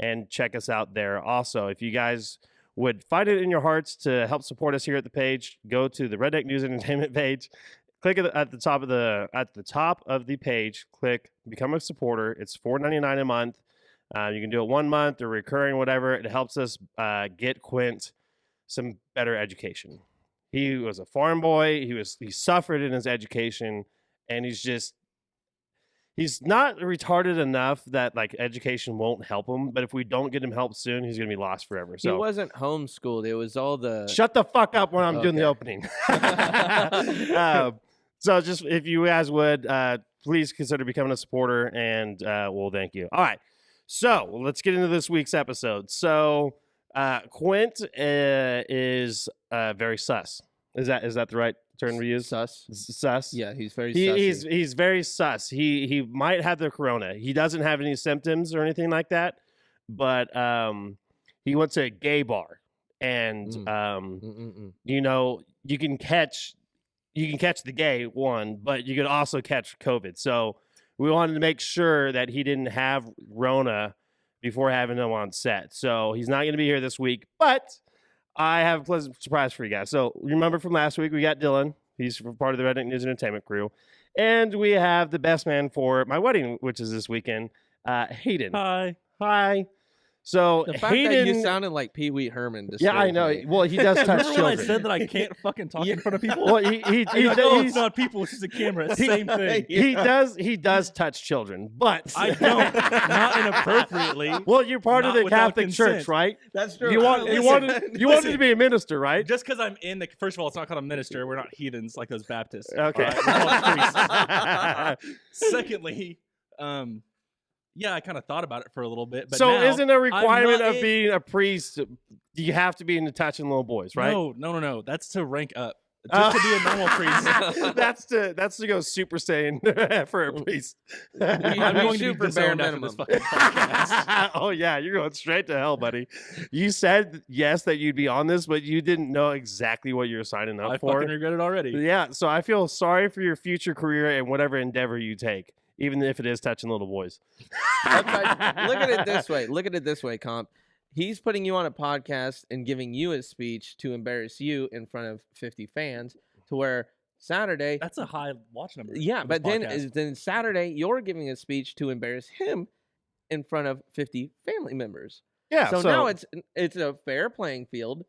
and check us out there. Also, if you guys would find it in your hearts to help support us here at the page, go to the Redneck News and Entertainment page. Click at the top of the page. Click Become a Supporter. It's $4.99 a month. You can do it 1 month or recurring, whatever. It helps us get Quint some better education. He was a farm boy. He suffered in his education, and he's not retarded enough that like education won't help him. But if we don't get him help soon, he's gonna be lost forever. So he wasn't homeschooled. It was all the. Shut the fuck up when I'm doing the opening. So just if you guys would, please consider becoming a supporter, and we'll thank you. All right. So let's get into this week's episode. So Quint is very sus. Is that the right term we use? Sus. Sus. Yeah, he's very. He's very sus. He might have the corona. He doesn't have any symptoms or anything like that, but he went to a gay bar, and you know you can catch the gay one, but you could also catch COVID. So we wanted to make sure that he didn't have Rona before having him on set. So he's not going to be here this week, but I have a pleasant surprise for you guys. So remember from last week, we got Dylan. He's part of the Redneck News and Entertainment crew. And we have the best man for my wedding, which is this weekend, Hayden. Hi. So the fact Hayden, that you sounded like Pee Wee Herman. Yeah, I know. Me. Well, he does touch Remember children. when I said that I can't fucking talk in front of people? Well, he's not people. It's just a camera. It's the same thing. He does touch children, but I don't. Not inappropriately. Well, you're part of Not the without Catholic consent. Church, right? That's true. You wanted to be a minister, right? Just because I'm in the. First of all, it's not called a minister. We're not heathens like those Baptists. Okay. We're called priests. Secondly, yeah, I kind of thought about it for a little bit. But so now, isn't a requirement not of being a priest, you have to be into touching little boys, right? No. That's to rank up. Just to be a normal priest. that's to go Super Saiyan for a priest. I'm going to be disowned after this fucking podcast. Oh yeah, you're going straight to hell, buddy. You said yes that you'd be on this, but you didn't know exactly what you were signing up for. I fucking regret it already. Yeah, so I feel sorry for your future career and whatever endeavor you take, even if it is touching little boys. Look at it this way, Comp. He's putting you on a podcast and giving you a speech to embarrass you in front of 50 fans, to where Saturday. That's a high watch number. Yeah, but then Saturday you're giving a speech to embarrass him in front of 50 family members. Yeah. So now it's a fair playing field,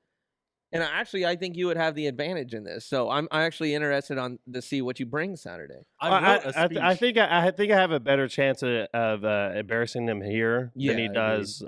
and I think you would have the advantage in this. So I'm actually interested to see what you bring Saturday. I think I have a better chance of embarrassing him here than he does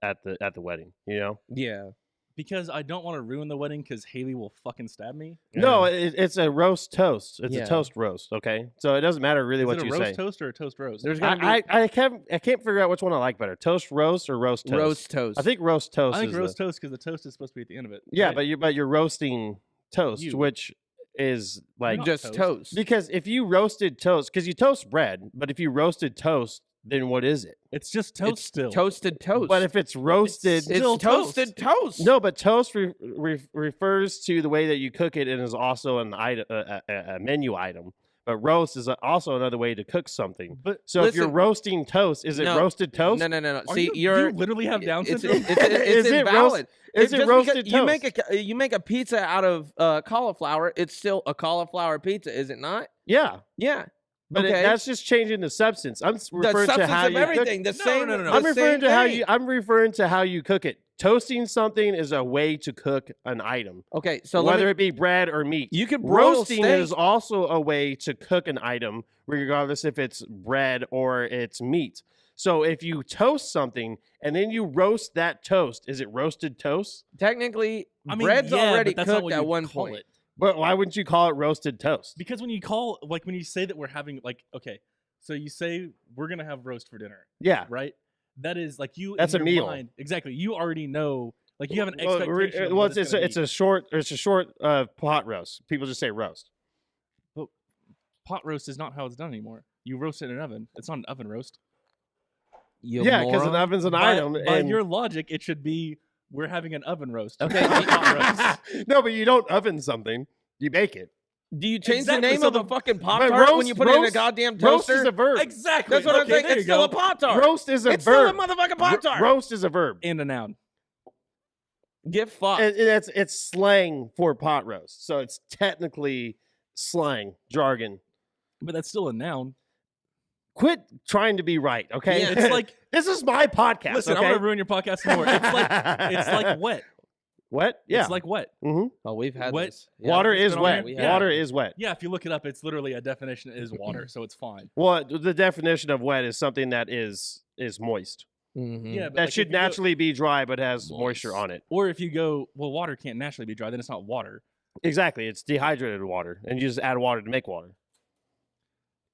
at the wedding. You know? Yeah. Because I don't want to ruin the wedding because Haley will fucking stab me. No, it's a roast toast. It's a toast roast. Okay, so it doesn't matter really what you say. Is it a roast toast or a toast roast? There's gonna be. I can't figure out which one I like better: toast roast or roast toast. Roast toast. I think roast toast. I think roast toast because the toast is supposed to be at the end of it. Yeah, right? but you're roasting toast, which is like just toast. Because if you roasted toast, because you toast bread, but if you roasted toast, then what is it? It's just toast still. Toasted toast. But if it's roasted, it's toasted toast. No, but toast refers to the way that you cook it, and is also an item, a menu item. But roast is also another way to cook something. But so if you're roasting toast, is it roasted toast? No. See, you literally have Down syndrome. It's invalid. Is it roasted toast? You make a pizza out of cauliflower. It's still a cauliflower pizza, is it not? Yeah. Yeah. But that's just changing the substance. I'm referring to how you everything. cook. No. I'm referring to how you cook it. Toasting something is a way to cook an item. Okay, so whether it be bread or meat, you can roasting is also a way to cook an item, regardless if it's bread or it's meat. So if you toast something and then you roast that toast, is it roasted toast? Technically, bread's already cooked at one point. But why wouldn't you call it roasted toast? Because when you say that we're having so you say we're gonna have roast for dinner. Yeah. Right? That is like you. That's a meal. Mind, exactly. You already know. Like you have an expectation. Well, it's a short pot roast. People just say roast. But pot roast is not how it's done anymore. You roast it in an oven. It's not an oven roast. Yeah, because an oven's an item. By your logic, it should be we're having an oven roast. Okay. No, but you don't oven something. You bake it. Do you change Exactly, the name so of a the- fucking Pop But Tart when you roast- put it in a roast- goddamn Roast toaster? is a verb. Exactly. That's what I'm Okay, saying. there It's you still go. a Pop Tart. Roast is a It's still a verb. motherfucking Pop Tart. Roast is a verb. And a noun. Get fucked. It's slang for pot roast, so it's technically slang jargon. But that's still a noun. Quit trying to be right, okay? Yeah. It's like, this is my podcast. listen, okay? I'm gonna ruin your podcast some more. It's like wet. What? Yeah. It's like wet. hmm Oh, we've had What? this. Yeah. Water it's is been on wet. there. We Yeah. Water is wet. Yeah, if you look it up, it's literally a definition is water, so it's fine. Well, the definition of wet is something that is moist. Mhm. Yeah, but That like, should if you go- naturally be dry, but has moisture Moist. on it. Or if you go, well, water can't naturally be dry, then it's not water. Exactly. It's dehydrated water, and you just add water to make water.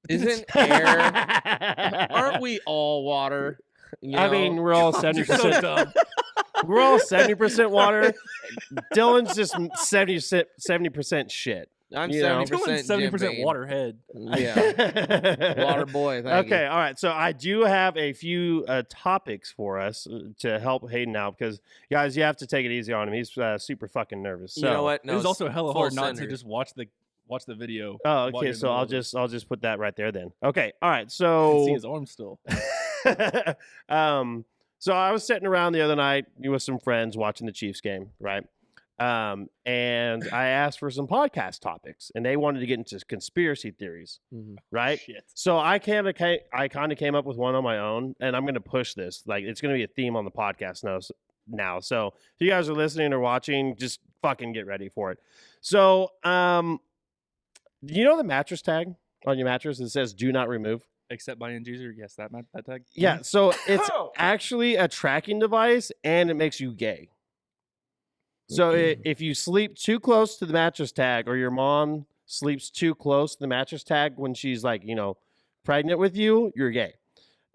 Isn't air? Aren't we all water? You I know? mean, we're all You're 70%. so dumb. We're all 70% water. Dylan's just 70% shit. I'm you know. 70% Doing Jim 70% Beam. water head. Yeah, water boy. Thank Okay, all right. So I do have a few topics for us to help Hayden out because, guys, you have to take it easy on him. He's super fucking nervous. So, You know what? it was also hella full hard not to sender. just watch the video. Oh, while okay. you're in So the I'll middle of it. just put that right there then. Okay, all right. I can see So his arm still. so I was sitting around the other night with some friends watching the Chiefs game, right? And I asked for some podcast topics, and they wanted to get into conspiracy theories, Mhm. right? Shit. So I kind of came up with one on my own, and I'm going to push this. Like it's going to be a theme on the podcast now. So if you guys are listening or watching, just fucking get ready for it. So, you know the mattress tag on your mattress that says "Do not remove"? Except by end user, yes, that tag. Yeah. So it's actually a tracking device, and it makes you gay. So if you sleep too close to the mattress tag, or your mom sleeps too close to the mattress tag when she's like, pregnant with you, you're gay.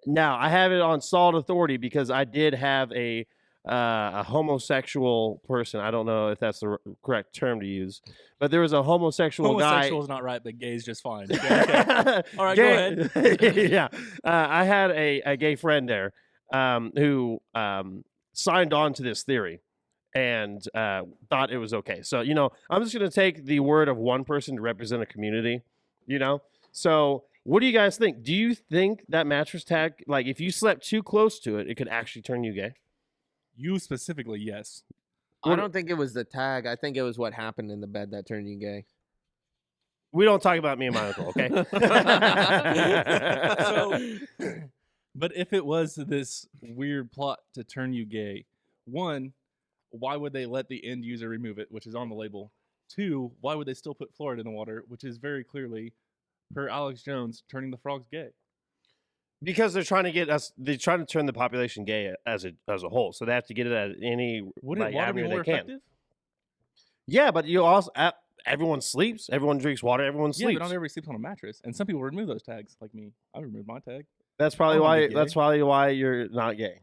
Now I have it on solid authority because I did have a homosexual person. I don't know if that's the correct term to use, but there was a homosexual Homosexual guy. is not right, but gay is just fine. Okay. All right, Gay- go ahead. yeah, I had a gay friend there who signed on to this theory and thought it was okay. So I'm just gonna take the word of one person to represent a community. So what do you guys think? Do you think that mattress tag, like if you slept too close to it, it could actually turn you gay? You specifically, yes. I don't think it was the tag. I think it was what happened in the bed that turned you gay. We don't talk about me and my uncle, okay? But if it was this weird plot to turn you gay, one, why would they let the end user remove it, which is on the label? Two, why would they still put fluoride in the water, which is very clearly, per Alex Jones, turning the frogs gay? Because they're trying to turn the population gay as a whole. So they have to get it at any Wouldn't water be avenue more they can. effective? Yeah, but you also everyone sleeps, everyone drinks water, everyone Yeah, sleeps. but not everybody sleeps on a mattress, and some people remove those tags, like me. I removed my tag. That's probably I'm not why. gay. That's probably why you're not gay.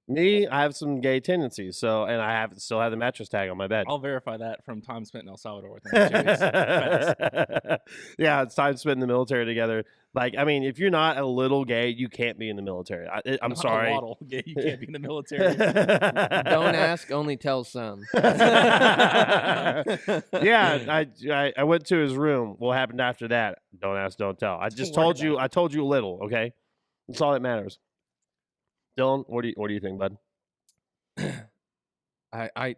Me, I have some gay tendencies, and I still have the mattress tag on my bed. I'll verify that from time spent in El Salvador with Jerry's. Facts. Yeah, it's time spent in the military together. Like, I mean, if you're not a little gay, you can't be in the military. I'm Not a sorry. waddle. Gay, you can't be in the military. Don't ask, only tell some. Yeah, I went to his room. What happened after that? Don't ask, don't tell. I just Don't worry told you. about I told you a little. Okay, that's all that matters. Dylan, what do you think, bud? I'm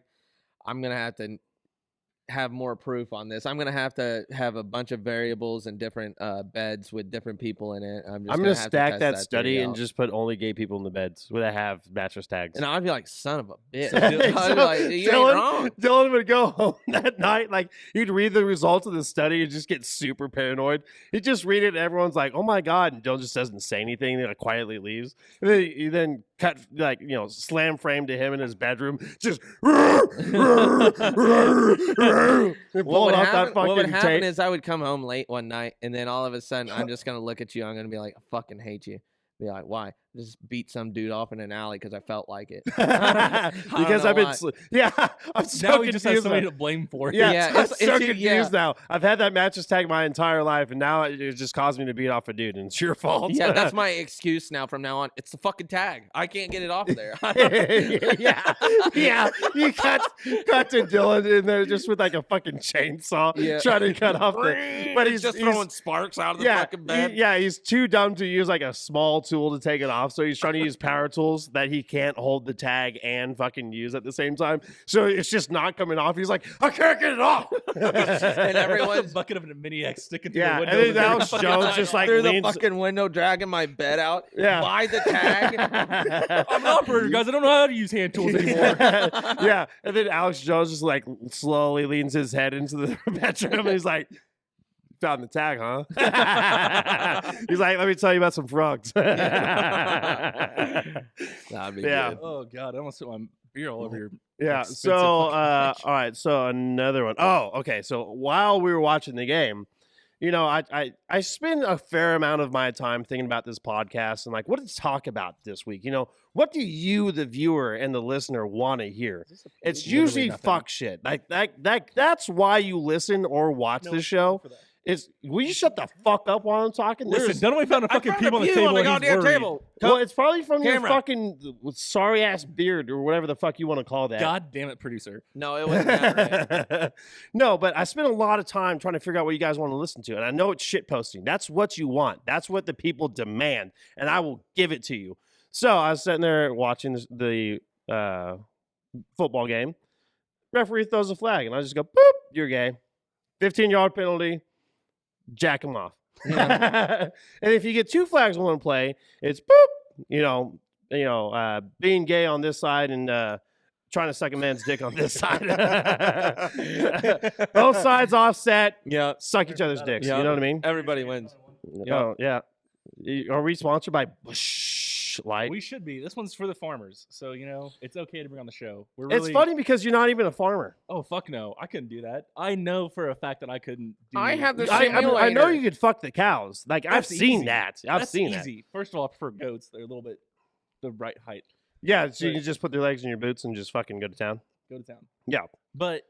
gonna have to have more proof on this. I'm gonna have to have a bunch of variables and different beds with different people in it. I'm gonna have to stack test that theory study and out. just put only gay people in the beds where they have mattress tags. And I'd be like, son of a bitch. So I'd be So like, you ain't wrong. Dylan would go home that night, like he'd read the results of the study and just get super paranoid. He'd just read it, and everyone's like, "Oh my god!" And Dylan just doesn't say anything. He quietly leaves. And then he then cut slam frame to him in his bedroom, just What would happen is I would come home late one night, and then all of a sudden I'm just gonna look at you. I'm gonna be like, I fucking hate you. Be like, why? just beat some dude off in an alley because I felt like it. Because know I've been, why. yeah, I'm so Now he just has confused. somebody now. to blame for it. Yeah, Yeah, I'm it's- so it's- confused yeah. now. I've had that mattress tag my entire life, and now it just caused me to beat off a dude, and it's your fault. Yeah, that's my excuse now from now on. It's the fucking tag. I can't get it off of there. yeah. You cut to Dylan in there just with like a fucking chainsaw, Yeah. trying to cut off the. But he's just throwing sparks out of the fucking bed. He's too dumb to use like a small tool to take it off, so he's trying to use power tools that he can't hold the tag and fucking use at the same time. So it's just not coming off. He's like, I can't get it off. And everyone's a bucket of a mini X sticking through Yeah, the and window. then Alex Jones just like through the leans. fucking window, dragging my bed out. Yeah. By the tag. I'm an operator, guys. I don't know how to use hand tools anymore. Yeah, and then Alex Jones just like slowly leans his head into the bedroom, and he's like, "Found the tag, huh?" He's like, "Let me tell you about some frogs." That'd be Yeah. good. Oh god, I almost spit my beer all over your. Yeah. Expensive So, fucking match. all right. So another one. Oh, okay. So while we were watching the game, you know, I spend a fair amount of my time thinking about this podcast and like, what to talk about this week. You know, what do you, the viewer and the listener, want to hear? It's Literally usually nothing. fuck shit. Like that's why you listen or watch the show. Is will you shut the fuck up while I'm talking? Listen, Dunaway found a I fucking found peep a on the pew table. on the and he's goddamn worried. table. well, it's probably from Camera. your fucking sorry ass beard or whatever the fuck you want to call that. God damn it, producer. No, it wasn't that right. No, but I spent a lot of time trying to figure out what you guys want to listen to. And I know it's shit posting. That's what you want. That's what the people demand. And I will give it to you. So I was sitting there watching the football game. Referee throws a flag. And I just go, boop, you're gay. 15-yard penalty. Jack him off. And if you get 2 flags in one play, it's boop, being gay on this side and trying to suck a man's dick on this side. Both sides offset, Yeah. suck each other's dicks. Yeah. You know what I mean? Everybody wins. Oh, yeah. Are we sponsored by Busch Light? We should be. This one's for the farmers, so you know it's okay to bring on the show. We're It's really... funny because you're not even a farmer. Oh fuck no, I couldn't do that. I know for a fact that I couldn't. Do... I have the I know simulator. you could fuck the cows. Like I've That's seen easy. that. I've That's seen that. easy. First of all, I prefer goats. They're a little bit the right height. Yeah, so you But- can just put their legs in your boots and just fucking go to town. Go to town. Yeah. But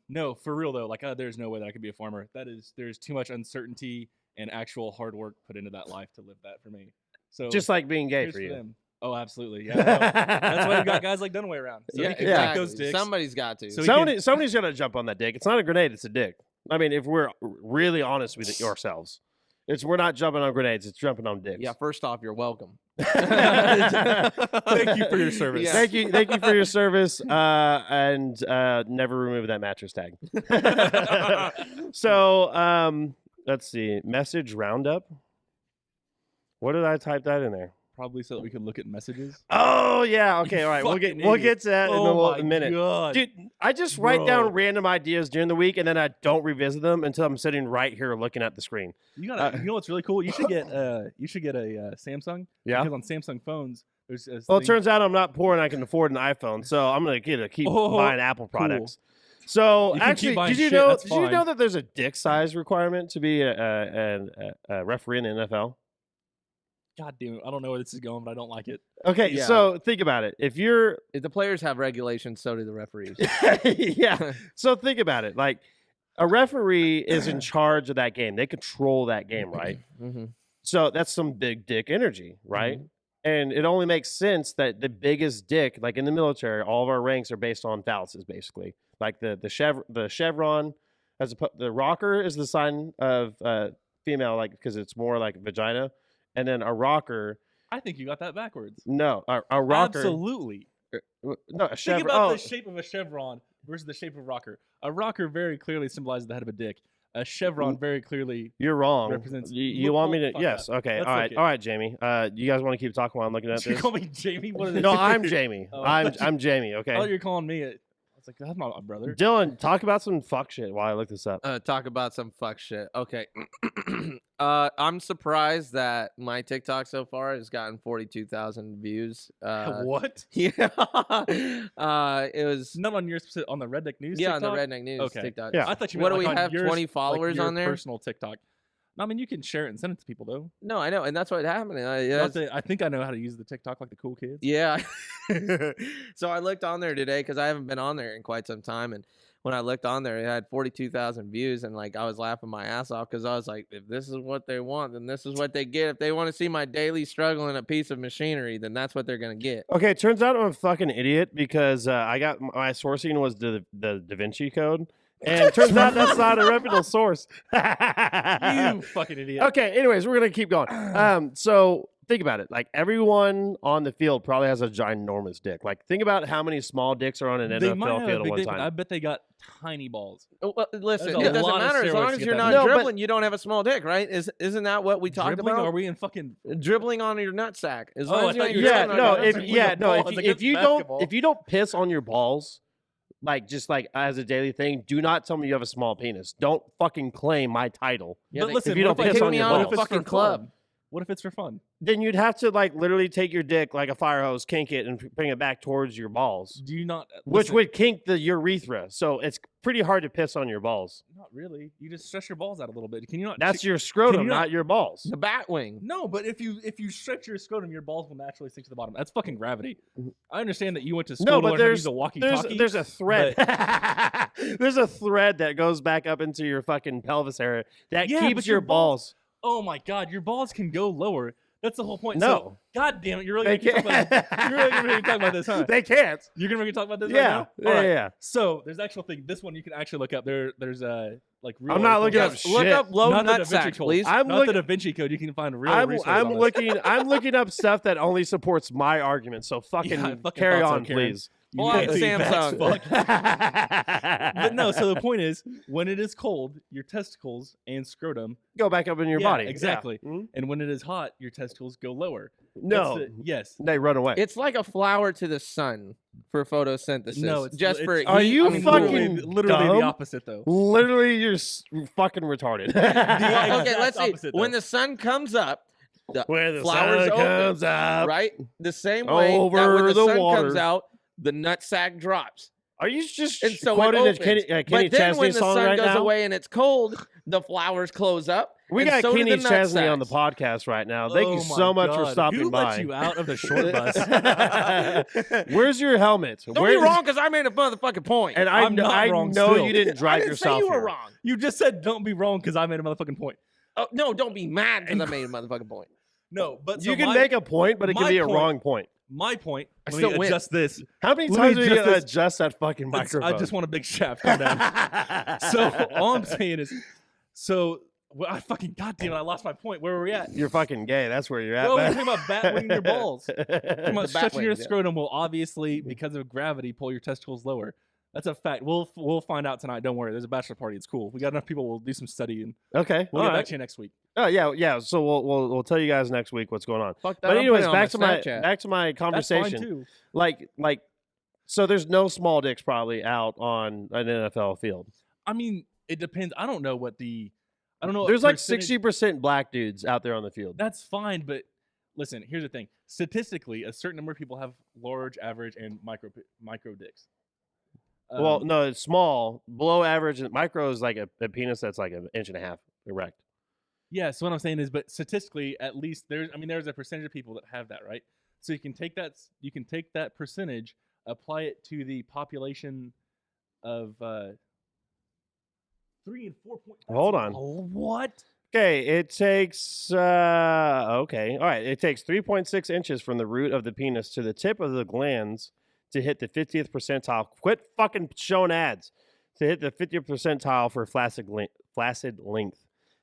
no, for real though, like there's no way that I could be a farmer. There's too much uncertainty and actual hard work put into that life to live that for me. So Just like being gay here's for you. them. Oh, absolutely. Yeah. no. That's why you got guys like Dunaway around. So Yeah, he can exactly. take those dicks. Somebody's got to. So he can- Somebody's gonna jump on that dick. It's not a grenade; it's a dick. I mean, if we're really honest with ourselves, we're not jumping on grenades; it's jumping on dicks. Yeah, first off, you're welcome. Thank you for your service. Yeah. Thank you for your service, and never remove that mattress tag. So, let's see, message roundup. What did I type that in there? Probably so that we could look at messages. Oh yeah, okay, all right. We'll fucking get idiot. to that in Oh a my minute. God. Dude, I just write Bro. down random ideas during the week, and then I don't revisit them until I'm sitting right here looking at the screen. You got. You know what's really cool? You should get. You should get a Samsung. Yeah. Because on Samsung phones, there's. Well, it turns out I'm not poor and I can afford an iPhone, so I'm gonna keep Oh, buying Apple cool. products. So You can keep actually, buying did you shit, know? that's Did you know fine. that there's a dick size requirement to be a referee in the NFL? God damn it! I don't know where this is going, but I don't like it. Okay, Yeah. so think about it. If you're, If the players have regulations, so do the referees. yeah. So think about it. Like a referee is in charge of that game. They control that game, right? Mm-hmm. So that's some big dick energy, right? And it only makes sense that the biggest dick, like in the military, all of our ranks are based on phalluses, basically. Like the chevron, the rocker is the sign of female, like because it's more like vagina, and then a rocker. I think you got that backwards. No, a rocker. Absolutely. No, a Think chevron. about Oh, the shape of a chevron versus the shape of a rocker. A rocker very clearly symbolizes the head of a dick. A chevron very clearly. you're wrong. represents- You Look- want me look, to? fuck Yes. that. Okay. Let's All look right. it. All right, Jamie. You guys want to keep talking while I'm looking at You this? call me Jamie? What is No, I'm Jamie. Oh, I'm Jamie. Okay. Oh, you're calling me. I was like, that's not my brother. Dylan, talk about some fuck shit while I look this up. Talk about some fuck shit. Okay. I'm surprised that my TikTok so far has gotten 42,000 views. What? Yeah. It was Not on your on the Redneck News. on the TikTok? Redneck News Okay. TikTok. Yeah. I thought you What meant do we like on have, yours, 20 like followers your on there? Personal TikTok. No, I mean, you can share it and send it to people though. No, I know, and that's what happened. I think I know how to use the TikTok like the cool kids. Yeah. So I looked on there today because I haven't been on there in quite some time, and when I looked on there, it had 42,000 views, and like I was laughing my ass off because I was like, if this is what they want, then this is what they get. If they want to see my daily struggle in a piece of machinery, then that's what they're gonna get. Okay, it turns out I'm a fucking idiot because I got my sourcing was the Da Vinci Code, and it turns out that's not a reputable source. You fucking idiot. Okay, anyways, we're gonna keep going. So think about it. Like everyone on the field probably has a ginormous dick. Like think about how many small dicks are on an They might NFL have field a at big one dick, but I time. bet they got tiny balls. Well, listen, There's a it doesn't lot of matter as long steroids to as get you're that not done. No, but- dribbling. You don't have a small dick, right? Isn't that what we talked Dribbling? about? Are we in fucking? Dribbling on your nutsack. As Oh, long I as thought you're you were Yeah, talking no, about if dribbling yeah, with no, balls if you, against if you basketball. don't piss on your balls, like just like as a daily thing, do not tell me you have a small penis. Don't fucking claim my title. Yeah, But they- listen, if you what don't if I piss take on me your out of balls. a fucking fucking club. club? What if it's for fun? Then you'd have to like literally take your dick like a fire hose, kink it, and bring it back towards your balls, Do you not? which listen, would kink the urethra. So it's pretty hard to piss on your balls. not really. You just stretch your balls out a little bit. Can you not? That's your scrotum, not- not your balls. The bat wing. No, but if you stretch your scrotum, your balls will naturally sink to the bottom. That's fucking gravity. I understand that you went to school No, to but learn how to use a walkie-talkie. there's a thread. There's a thread that goes back up into your fucking pelvis area that Yeah, keeps but your your balls. Oh my god, your balls can go lower. That's the whole point. No. So, god damn it, you're really They gonna talk can't. about, you're really gonna talk about this, huh? They can't. You're gonna make me talk about this Yeah. right now? Yeah, All right. yeah. So there's actual thing. This one you can actually look up. There's like real I'm not articles. looking up Yes, look shit. up low Not the Da Vinci nutsack, Code. please. I'm Not look- the Da Vinci Code. You can find real I'm resources on this. looking up stuff that only supports my argument. So fucking, Yeah, I fucking carry thought so, on, Karen. please. You Well, anti-vax Samsung. fuck. But no, so the point is, when it is cold, your testicles and scrotum, Go back up in your Yeah, body. Yeah. exactly. Mhm. and when it is hot, your testicles go lower. No, That's yes. they run away. It's like a flower to the sun for photosynthesis. No, it's just for Are heat. you I mean, fucking literally dumb? the opposite though? Literally, you're fucking retarded. Well, okay, exact let's see. opposite, When though. the sun comes up, the Where the flowers sun open, comes up. right? The same way that Over when the the sun water. comes out, the nutsack drops. Are you just And so it quoting a opens. Kenny But then Chesney when the song sun right goes now? away and it's cold, the flowers close up. We and got so do Kenny the Chesney on the nutsacks. podcast right now. Thank you Oh so my much for God. stopping Who by. let you out of the short bus? Where's your helmet? Don't Where's- be wrong because I made a motherfucking point. And I'm not I wrong know still. you didn't I drive didn't yourself say you were here. wrong. You just said don't be wrong because I made a motherfucking point. Oh, no, don't be mad because I made a motherfucking point. No, but You can make a point, but it can my be a point- wrong point. my point. I Let still me win. adjust this. How many Let times me are you adjust gonna this. adjust that fucking It's- microphone? I just want a big shaft. Calm down. So all I'm saying is, well, I fucking goddamn it, I lost my point. Where were we at? You're fucking gay. That's where you're at. Well, we're man. talking about bat winging your balls. Come on, The stretching your bat wings, yeah. scrotum will obviously, because of gravity, pull your testicles lower. That's a fact. We'll find out tonight. Don't worry. There's a bachelor party. It's cool. We got enough people. We'll do some study and Okay. we'll all get right. back to you next week. Oh yeah. So we'll tell you guys next week what's going on. Fuck that. But I'm anyways, putting it on back to my That's fine conversation. too. Like so there's no small dicks probably out on an NFL field. I mean, it depends. I don't know what There's like percentage- 60% black dudes out there on the field. That's fine, but listen, here's the thing. Statistically, a certain number of people have large, average, and micro dicks. Well, no, it's small, below average. And micro is like a penis that's like an inch and a half erect. yeah. So what I'm saying is, but statistically, at least there's a percentage of people that have that, right? So you can take that percentage, apply it to the population of 3 and 4 point. Hold on. What? Okay, it takes okay, all right. It takes 3.6 inches from the root of the penis to the tip of the glands to hit the 50th percentile. Quit fucking showing ads. To hit the 50th percentile for flaccid length.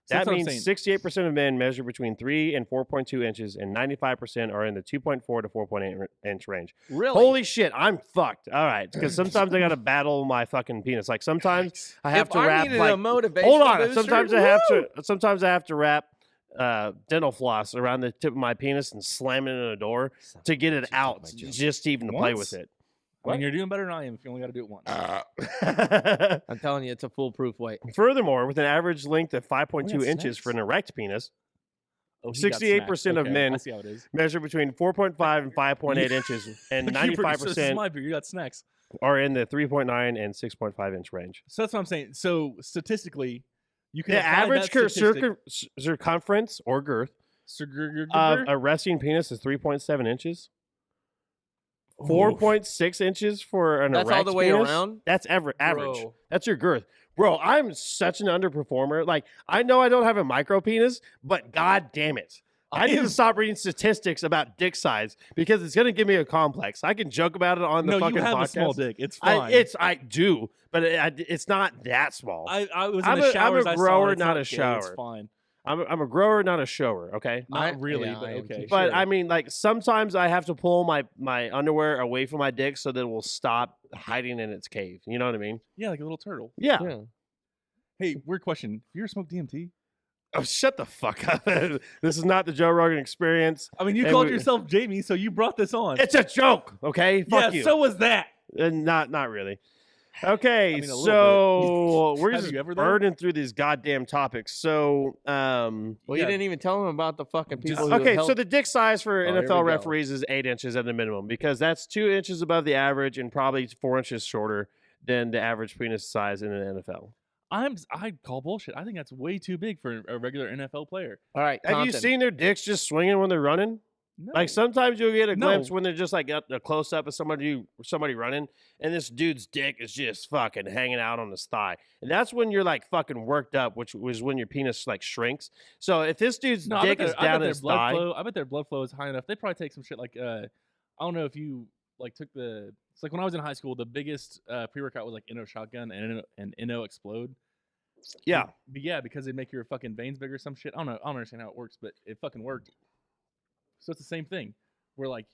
So that's That what I'm means saying. 68% of men measure between 3 and 4.2 inches, and 95% are in the 2.4 to 4.8 inch range. Really? Holy shit, I'm fucked. All right, because sometimes I gotta battle my fucking penis. Like sometimes I have if to I wrap needed like a motivation hold on. booster, Sometimes I have to wrap dental floss around the tip of my penis and slam it in a door to get it out, just even to play with Once? it. I mean, you're doing better than I am if you only got to do it once. I'm telling you, it's a foolproof weight. Furthermore, with an average length of 5.2 got inches for an snakes. erect penis, Oh, he got 68% smacked. of Okay, men I see how it is. measure between 4.5 and 5.8 inches, and Look, you pretty- so this is 95% my view. You got snacks. are in the 3.9 and 6.5 inch range. So that's what I'm saying. So statistically, You can The apply average that statistic- circumference or girth Circumference of a resting penis is 3.7 inches. 4.6 inches for an That's erect all the way penis. around? That's average. Bro. That's your girth. Bro, I'm such an underperformer. Like, I know I don't have a micro penis, but god damn it. I need to stop reading statistics about dick size because it's going to give me a complex. I can joke about it on the No, fucking you have podcast. a small dick. It's fine. I do, but it's not that small. I was in I'm the a showers. grower, I saw it. It's not a gay, It's shower. fine. I'm a grower, not a shower. Okay. Not really, yeah, but I am okay. too. But Sure. I mean, like sometimes I have to pull my underwear away from my dick so that it will stop hiding in its cave. You know what I mean? Yeah, like a little turtle. Yeah. Yeah. Hey, weird question. You ever smoked DMT? Oh, shut the fuck up! This is not the Joe Rogan Experience. I mean, you Hey, called we- yourself Jamie, so you brought this on. It's a joke. Okay. Fuck yeah, you. so was that. Not really. Okay, I mean, a little so we're Have just you ever, though? burning through these goddamn topics. So, Well, you Yeah. didn't even tell him about the fucking Just- people. who okay, helped. so the dick size for Oh, here NFL we go. referees is 8 inches at the minimum because that's 2 inches above the average and probably 4 inches shorter than the average penis size in the NFL. I call bullshit. I think that's way too big for a regular NFL player. All right, Have you Compton. seen their dicks just swinging when they're running? No. Like sometimes you'll get a No. glimpse when they're just like a close up of somebody running, and this dude's dick is just fucking hanging out on his thigh, and that's when you're like fucking worked up, which was when your penis like shrinks. So if this dude's No, dick is down their his blood thigh, flow. I bet their blood flow is high enough. They probably take some shit like I don't know if you like took the. It's like when I was in high school, the biggest pre-workout was like Inno Shotgun and Inno Explode. yeah, But yeah, because they make your fucking veins bigger or some shit. I don't know. I don't understand how it works, but it fucking worked. So it's the same thing. Where like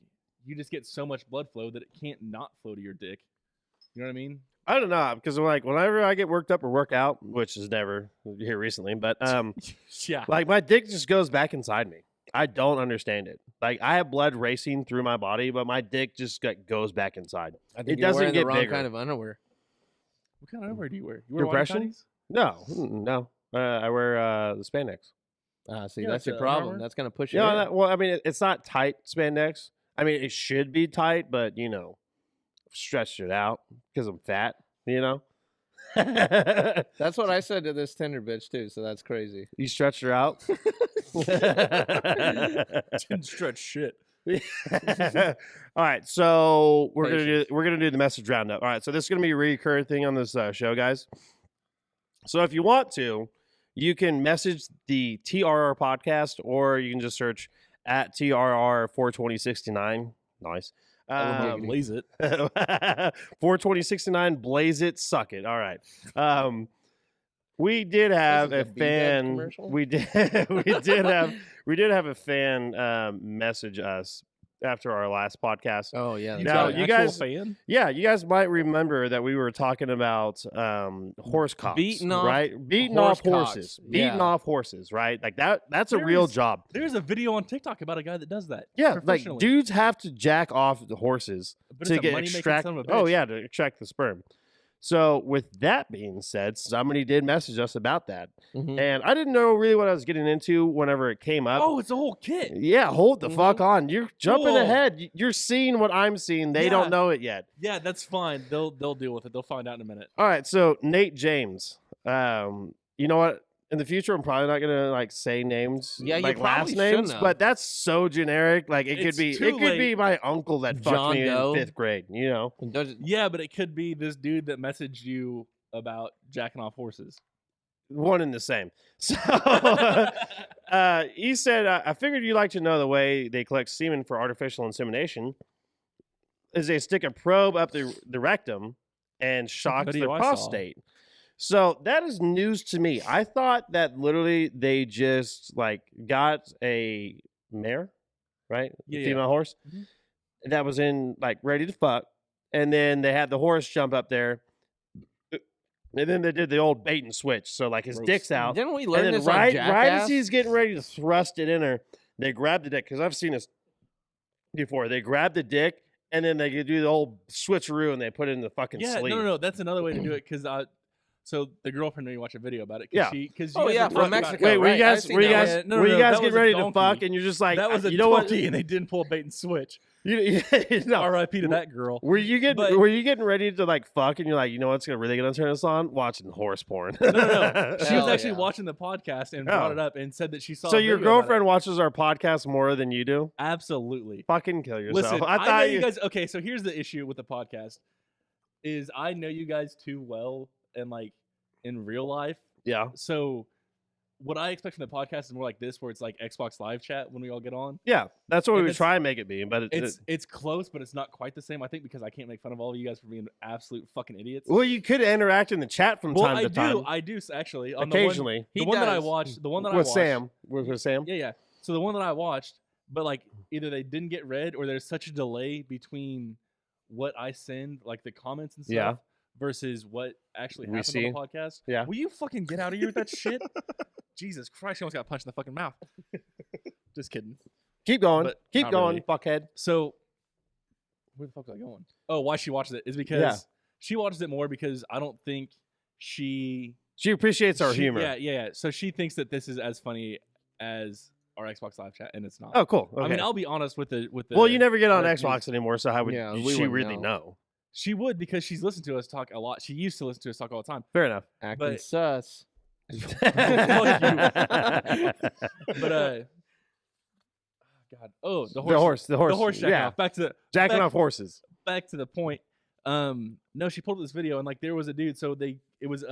you just get so much blood flow that it can't not flow to your dick. You know what I mean? I don't know because like whenever I get worked up or work out, which is never here recently, but Yeah. like my dick just goes back inside me. I don't understand it. Like I have blood racing through my body, but my dick just goes back inside. I think it you're doesn't wearing get the wrong bigger. kind of underwear. What kind of underwear do you wear? You wear Compression? white No, no. I wear the spandex. See, Yeah, that's your it's, Under problem. Armour? That's gonna push you. Yeah, in. well, I mean, it's not tight spandex. I mean, it should be tight, but you know, stretched it out because I'm fat. You know, That's what I said to this Tinder bitch too. So that's crazy. you stretched her out. Didn't stretch shit. All right, so we're Patience. gonna do the message roundup. All right, so this is gonna be a recurring thing on this show, guys. So if you want to, you can message the TRR podcast, or you can just search at TRR 42069. Nice. Blaze it. 42069, blaze it, suck it. All right. We did have This a is a BDED fan. commercial? We did have a fan message us after our last podcast. Oh yeah. You Now, got an you actual guys- fan? Yeah, you guys might remember that we were talking about horse cocks, Beating off right? Beating horse off horses, cocks. beating Yeah. off horses, right? Like that's a There real is- job. There's a video on TikTok about a guy that does that. Yeah, like professionally. dudes have to jack off the horses But to it's a get money-making extract. son of a Oh bitch. yeah, to extract the sperm. So with that being said, somebody did message us about that, Mhm. and I didn't know really what I was getting into whenever it came up. Oh, it's a whole kit. Yeah, hold the fuck on. You're jumping Cool. ahead. You're seeing what I'm seeing. They Yeah. don't know it yet. Yeah, that's fine. They'll deal with it. They'll find out in a minute. All right, so Nate James. You know what? In the future, I'm probably not gonna like say names, Yeah, you like probably last names, shouldn't but have. that's so generic. Like it could It's be, too it could be late. my uncle that fucked John me Doe. in 5th grade. You know, And does it- Yeah, but it could be this dude that messaged you about jacking off horses. one and the same. So he said, "I figured you'd like to know the way they collect semen for artificial insemination. Is they stick a probe up the rectum and shocks the video I saw. prostate." So that is news to me. I thought that literally they just like got a mare, right? Yeah, Female horse Mhm. that was in like ready to fuck, and then they had the horse jump up there, and then they did the old bait and switch. So like his Gross. dick's out, Didn't we and learn then this right on as Jackass? he's getting ready to thrust it in her, they grab the dick because I've seen this before. They grab the dick. And then they do the old switcheroo and they put it in the fucking Yeah, sleeve. no. That's another way to do it because So the girlfriend made me watch a video about it. Yeah. Because Oh, yeah, from Mexico. Wait, were you right, guys I've seen were you that guys one. No, were you no, guys that getting was a ready to donkey. fuck and you're just like that was a you know what? donkey, and they didn't pull a bait and switch. You no. R.I.P. to that girl. Were you getting But- were you getting ready to like fuck and you're like, you know what's really gonna turn us on? Watching horse porn. No. She was Hell actually yeah. watching the podcast and Oh. brought it up and said that she saw. So a your video about it. girlfriend watches our podcast more than you do? Absolutely. Fucking kill yourself. Listen, I I know thought you guys. Okay, so here's the issue with the podcast: is I know you guys too well, and like in real life. Yeah. So what I expect from the podcast is more like this, where it's like Xbox Live chat when we all get on. Yeah. That's what we And would it's- try and make it be, but It's close, but it's not quite the same. I think because I can't make fun of all of you guys for being absolute fucking idiots. well, you could interact in the chat from Well, time I to time. I do actually. On Occasionally. the He one that I does. watched, the one that I with watched, Sam. With Sam. Yeah. So the one that I watched, but like either they didn't get read or there's such a delay between what I send, like the comments and stuff, Yeah. versus what actually We happened see. on the podcast. Yeah. Will you fucking get out of here with that shit? Jesus Christ, you almost got punched in the fucking mouth. Just kidding. Keep going. But Keep not going, really. fuckhead. So where the fuck was I going? Oh, why she watches it is because Yeah. she watches it more because I don't think she She appreciates our she- humor. Yeah. So she thinks that this is as funny as our Xbox Live chat, and it's not. Oh, cool. Okay. I mean, I'll be honest with the. well, you never get on like, Xbox anymore, so how would Yeah, we she wouldn't really know. know? She would because she's listened to us talk a lot. She used to listen to us talk all the time. Fair enough. Acting But- sus. But God, oh the horse, the horse, the horse jacking yeah, off. Back to jacking back- off horses. back to the point. No, she pulled up this video and like there was a dude. So it was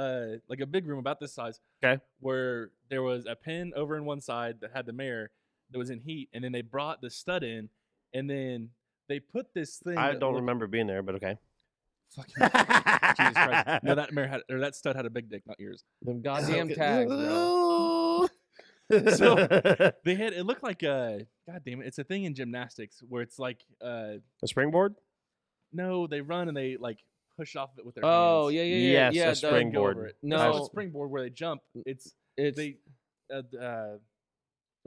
like a big room about this size. Okay. Where there was a pen over in one side that had the mare that was in heat, and then they brought the stud in, and then they put this thing. I that don't looked- remember being there, but okay. Fucking Jesus Christ! No, that mare had or that stud had a big dick, not yours. Them goddamn tags, bro. So they had it looked like God damn it, it's a thing in gymnastics where it's like a springboard? no, they run and they like push off of it with their Oh, hands. yeah. Yes, yeah. a the- springboard. Go over it. No. It's a springboard where they jump. It's It's they An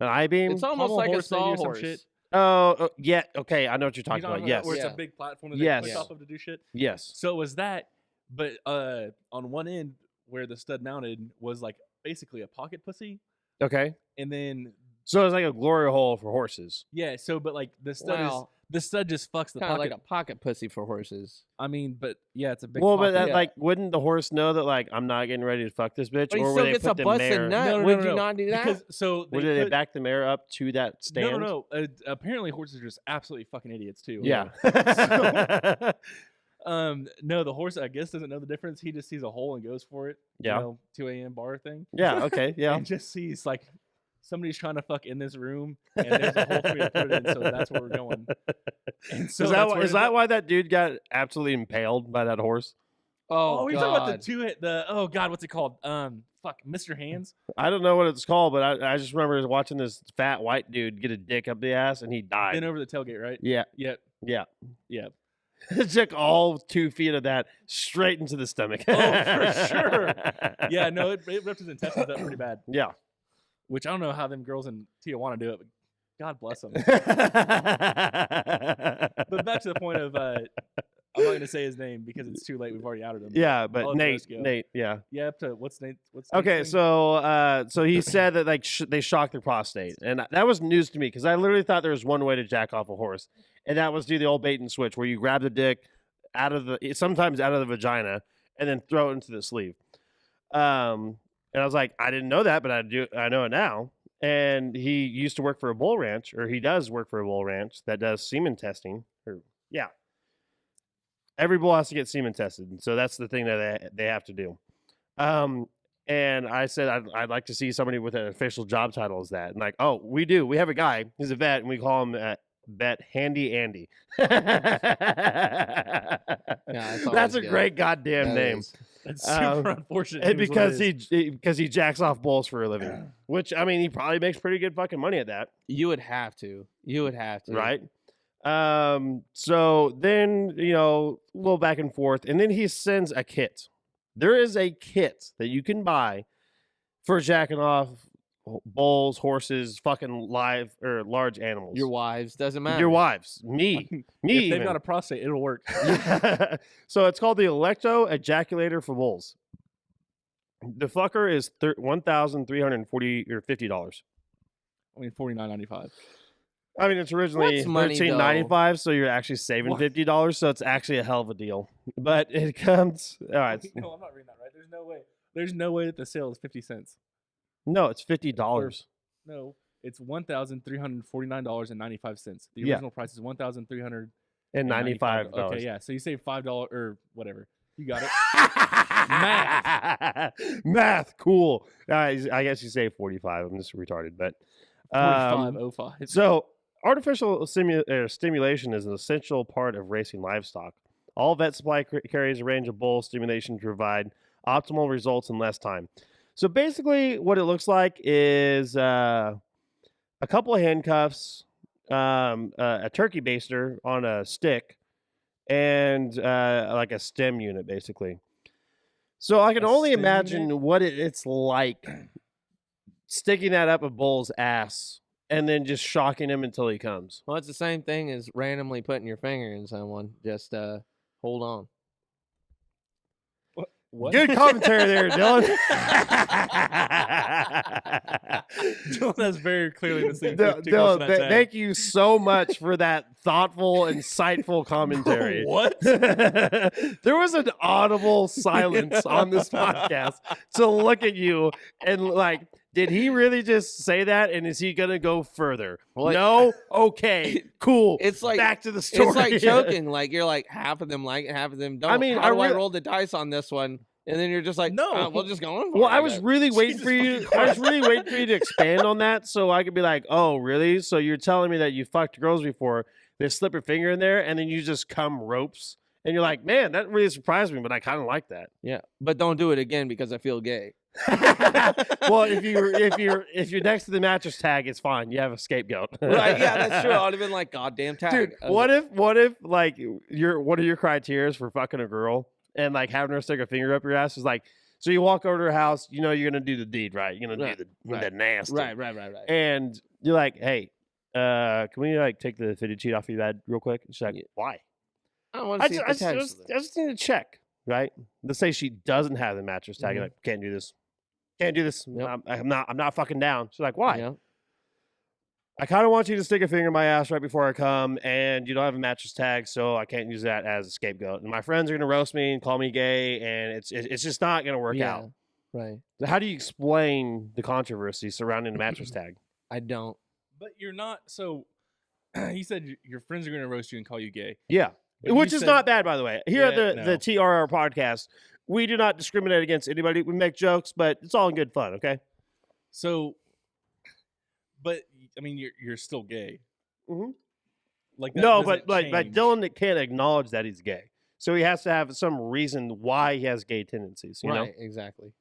I-beam? it's almost pommel like a horse maybe or some sawhorse. shit. Oh, yeah. Okay, I know what you're You talking know about. what I'm Yes, where Yeah. it's a big platform that Yes. they push off of to do shit. yes. So it was that, but on one end where the stud mounted was like basically a pocket pussy, Okay. and then So it's like a glory hole for horses. yeah, so but like the stud Wow. the stud just fucks the Kind of pocket. like a pocket pussy for horses. I mean, but yeah, it's a big. Well, but pocket. that, Yeah. like, wouldn't the horse know that, like, I'm not getting ready to fuck this bitch? But he or still would they gets a put the busted mare? nut. No, no, Would no, you no. not do that? Because so Would they put- back the mare up to that stand? No. Apparently, horses are just absolutely fucking idiots too. Yeah. No, the horse I guess doesn't know the difference. He just sees a hole and goes for it. Yeah. You know, 2 a.m. bar thing. Yeah. Okay. Yeah. And just sees like somebody's trying to fuck in this room, and there's a hole for me to put it in. So that's where we're going. And so is that that's why, where is that why that dude got absolutely impaled by that horse? Oh, Oh, you're talking about God. the two hit. The oh god, what's it called? Fuck, Mr. Hands. I don't know what it's called, but I just remember watching this fat white dude get a dick up the ass and he died. Been over the tailgate, right? Yeah. Yep. Yeah. Yep. It took all 2 feet of that straight into the stomach. Oh, for sure. Yeah, no, it ripped his intestines up pretty bad. Yeah. Which I don't know how them girls in Tijuana do it, but God bless them. but But back to the point of, I'm not going to say his name because it's too late. We've already outed him. yeah, I'll but let Nate, Chris go. Nate, yeah. Yeah, up to what's Nate's Okay, thing? so he said that like they shocked the prostate, and that was news to me because I literally thought there was one way to jack off a horse, and that was do the old bait and switch where you grab the dick sometimes out of the vagina and then throw it into the sleeve. And I was like, I didn't know that, but I know it now. And he used to work for a bull ranch, or he does work for a bull ranch that does semen testing. Yeah, every bull has to get semen tested, so that's the thing that they have to do. And I said I'd like to see somebody with an official job title as that. And like, oh, we do. We have a guy. He's a vet, and we call him Vet Handy Andy. that's That's always a good. great goddamn That name. is. That's super unfortunate. And is what it because is. because he jacks off bulls for a living, which I mean he probably makes pretty good fucking money at that, You would have to. You would have to. right? So then a little back and forth, and then he sends a kit. There is a kit that you can buy for jacking off bulls, horses, fucking live or large animals. Your wives doesn't matter. Your wives, me, if even. they've got a prostate, it'll work. So it's called the Electro Ejaculator for bulls. The fucker is $1,340 or $50. I mean, $49.95. I mean, it's originally What's money, $13.95, so you're actually saving What? $50. So it's actually a hell of a deal. But it comes. All right. No, I'm not reading that right. There's no way. There's no way that the sale is 50 cents. No, it's $50. No, it's $1,349.95. The Yeah. original price is $1,395. And $95. Okay, yeah. So you save $5 or whatever. You got it. Math, cool. I guess you say 45. I'm just retarded, but 45.05. so artificial stimulation is an essential part of racing livestock. All vet supply carries a range of bull stimulation to provide optimal results in less time. So basically, what it looks like is a couple of handcuffs, a turkey baster on a stick, and like a stem unit, basically. So I can A only stem imagine unit? what it's like sticking that up a bull's ass and then just shocking him until he comes. Well, it's the same thing as randomly putting your finger in someone. Just hold on. What? Good commentary there, Dylan. Dylan has very clearly been sleeping too close to that tag. Thank you so much for that thoughtful, insightful commentary. What? There was an audible silence on this podcast to look at you and like, did he really just say that? And is he gonna go further? Well, No. Okay. Cool. It's like back to the story. it's like choking. Like you're like half of them like it, half of them don't. I mean, how do I really- roll the dice on this one? And then you're just like, No. we'll just go on. for Well, it, I was guess." really waiting Jesus for you. fucking I was really waiting for you to expand on that, so I could be like, "Oh, really? So you're telling me that you fucked girls before? They slip your finger in there, and then you just come ropes?" And you're like, "Man, that really surprised me, but I kind of like that." Yeah, but don't do it again because I feel gay. Well, if you're next to the mattress tag, it's fine. You have a scapegoat. Right? Yeah, that's true. I would have been like, goddamn tag. Dude, I was what if like one of your criteria for fucking a girl and like having her stick a finger up your ass is like, so you walk over to her house, you know you're gonna do the deed, right? You're gonna Right, do the right, nasty. Right. And you're like, hey, can we like take the fitted sheet off your bed real quick? She's like, Yeah. why? I don't want I to see just, the I, tag. just, I just need to check, right? Let's say she doesn't have the mattress tag. You're Mhm. like, can't do this. Can't do this. Yep. I'm not fucking down. She's like, why? Yeah. I kind of want you to stick a finger in my ass right before I come, and you don't have a mattress tag, so I can't use that as a scapegoat. And my friends are gonna roast me and call me gay, and it's just not gonna work Yeah. out. Right. So how do you explain the controversy surrounding the mattress tag? I don't. But you're not. So he said your friends are going to roast you and call you gay. Yeah, But which you is said- not bad, by the way. Here Yeah, at the no. TRR podcast, we do not discriminate against anybody. We make jokes, but it's all in good fun. Okay. So, but I mean, you're still gay. Mhm. Like that No, doesn't but change. Dylan can't acknowledge that he's gay, so he has to have some reason why he has gay tendencies. You know. Right. Exactly.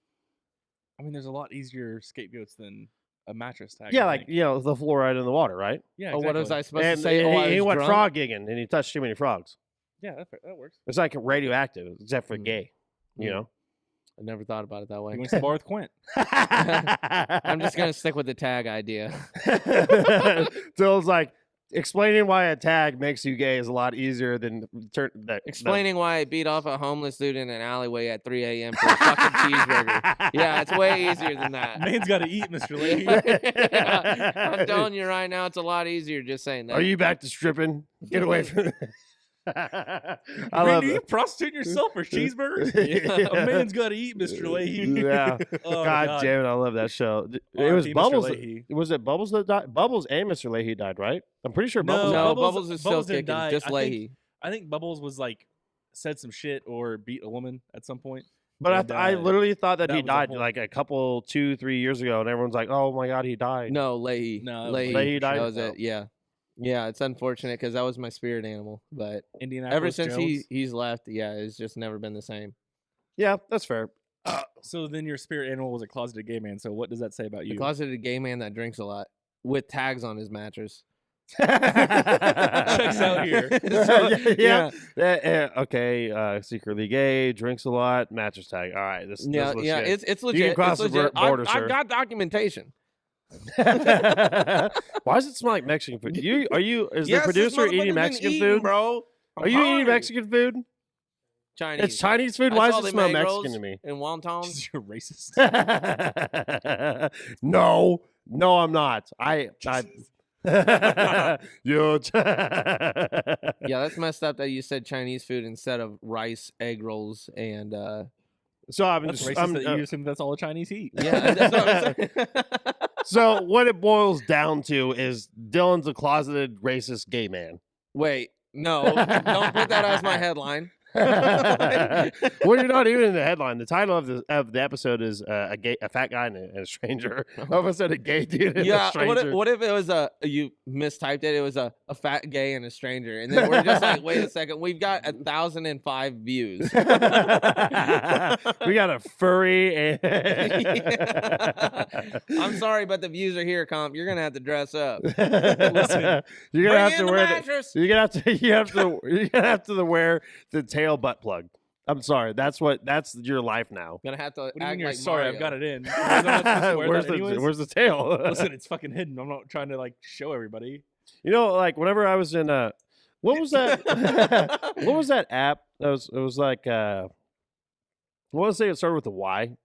I mean, there's a lot easier scapegoats than a mattress tag. Yeah, I like think. the fluoride in the water, right? Yeah. Oh, what was I exactly. supposed And to say? Oh, I he was went drunk? frog gigging, and he touched too many frogs. Yeah, that works. It's like radioactive, except for Mm. gay. You Mm. know. I never thought about it that You way. went to the bar with Quint. I'm just gonna stick with the tag idea. Dylan's like explaining why a tag makes you gay is a lot easier than Explaining why I beat off a homeless dude in an alleyway at 3 a.m. for a fucking cheeseburger. Yeah, it's way easier than that. Man's got to eat, Mr. Leahy. Yeah, I'm telling you right now, it's a lot easier just saying that. Are you back to stripping? Get away from. I I love mean, you it. prostituting yourself for cheeseburgers? Yeah. A man's got to eat, Mr. Leahy. Yeah. Oh, God damn it! I love that show. It R.I.P. was Mr. Bubbles. Leahy. Was it Bubbles that died? Bubbles and Mr. Leahy died, right? I'm pretty sure Bubbles. No, died. No, Bubbles- Bubbles is still Bubbles didn't kicking. die. Just I think- Leahy. I think Bubbles was like said some shit or beat a woman at some point. But and, I uh, literally thought that that he was the died whole- like a couple, 2-3 years ago, and everyone's like, "Oh my God, he died." No, Leahy. No, that was Leahy. Leahy died? That was Oh. it. Yeah. Yeah, it's unfortunate because that was my spirit animal. But Indianapolis ever since Jones. he's left, yeah, it's just never been the same. Yeah, that's fair. So then your spirit animal was a closeted gay man. So what does that say about The you? closeted gay man that drinks a lot with tags on his mattress. Checks out here. So, yeah. Okay. Secretly gay, drinks a lot, mattress tag. All right. This Yeah, looks yeah, good. it's legit. cross it's the legit. border, I've sir. got documentation. Why does it smell like Mexican food? Is Yes, the this producer motherfucker's eating been Mexican eating, food? bro? I'm Are you eating hungry. Mexican food? Chinese. It's Chinese food. I Why saw does it them smell egg Mexican rolls to me? and wontons. You're racist. No, I'm not. You. Yeah, that's messed up that you said Chinese food instead of rice, egg rolls, and So I'm That's just, racist that you assume that's all the Chinese eat. yeah, that's what I'm saying. so what it boils down to is Dylan's a closeted racist gay man. Wait, no, don't put that as my headline. Well, you're not even in the headline. The title of the episode is a fat guy and a stranger. I almost said a gay dude and a Yeah, stranger. what if it was you mistyped it? It was a fat gay and a stranger, and then we're just like, wait a second, we've got 1,005 views. We got a furry and I'm sorry, but the views are here, comp. You're gonna have to dress up. Listen, you're gonna have to wear mattress. you're gonna have to wear the tail butt plug. I'm sorry. That's your life now. Gonna have to What do you act mean you're like sorry? Mario. I've got it in. I'm not supposed to wear that anyways? Where's the tail? Listen, it's fucking hidden. I'm not trying to like show everybody. You know, like whenever I was in what was that? What was that app? It was like I want to say it started with a Y,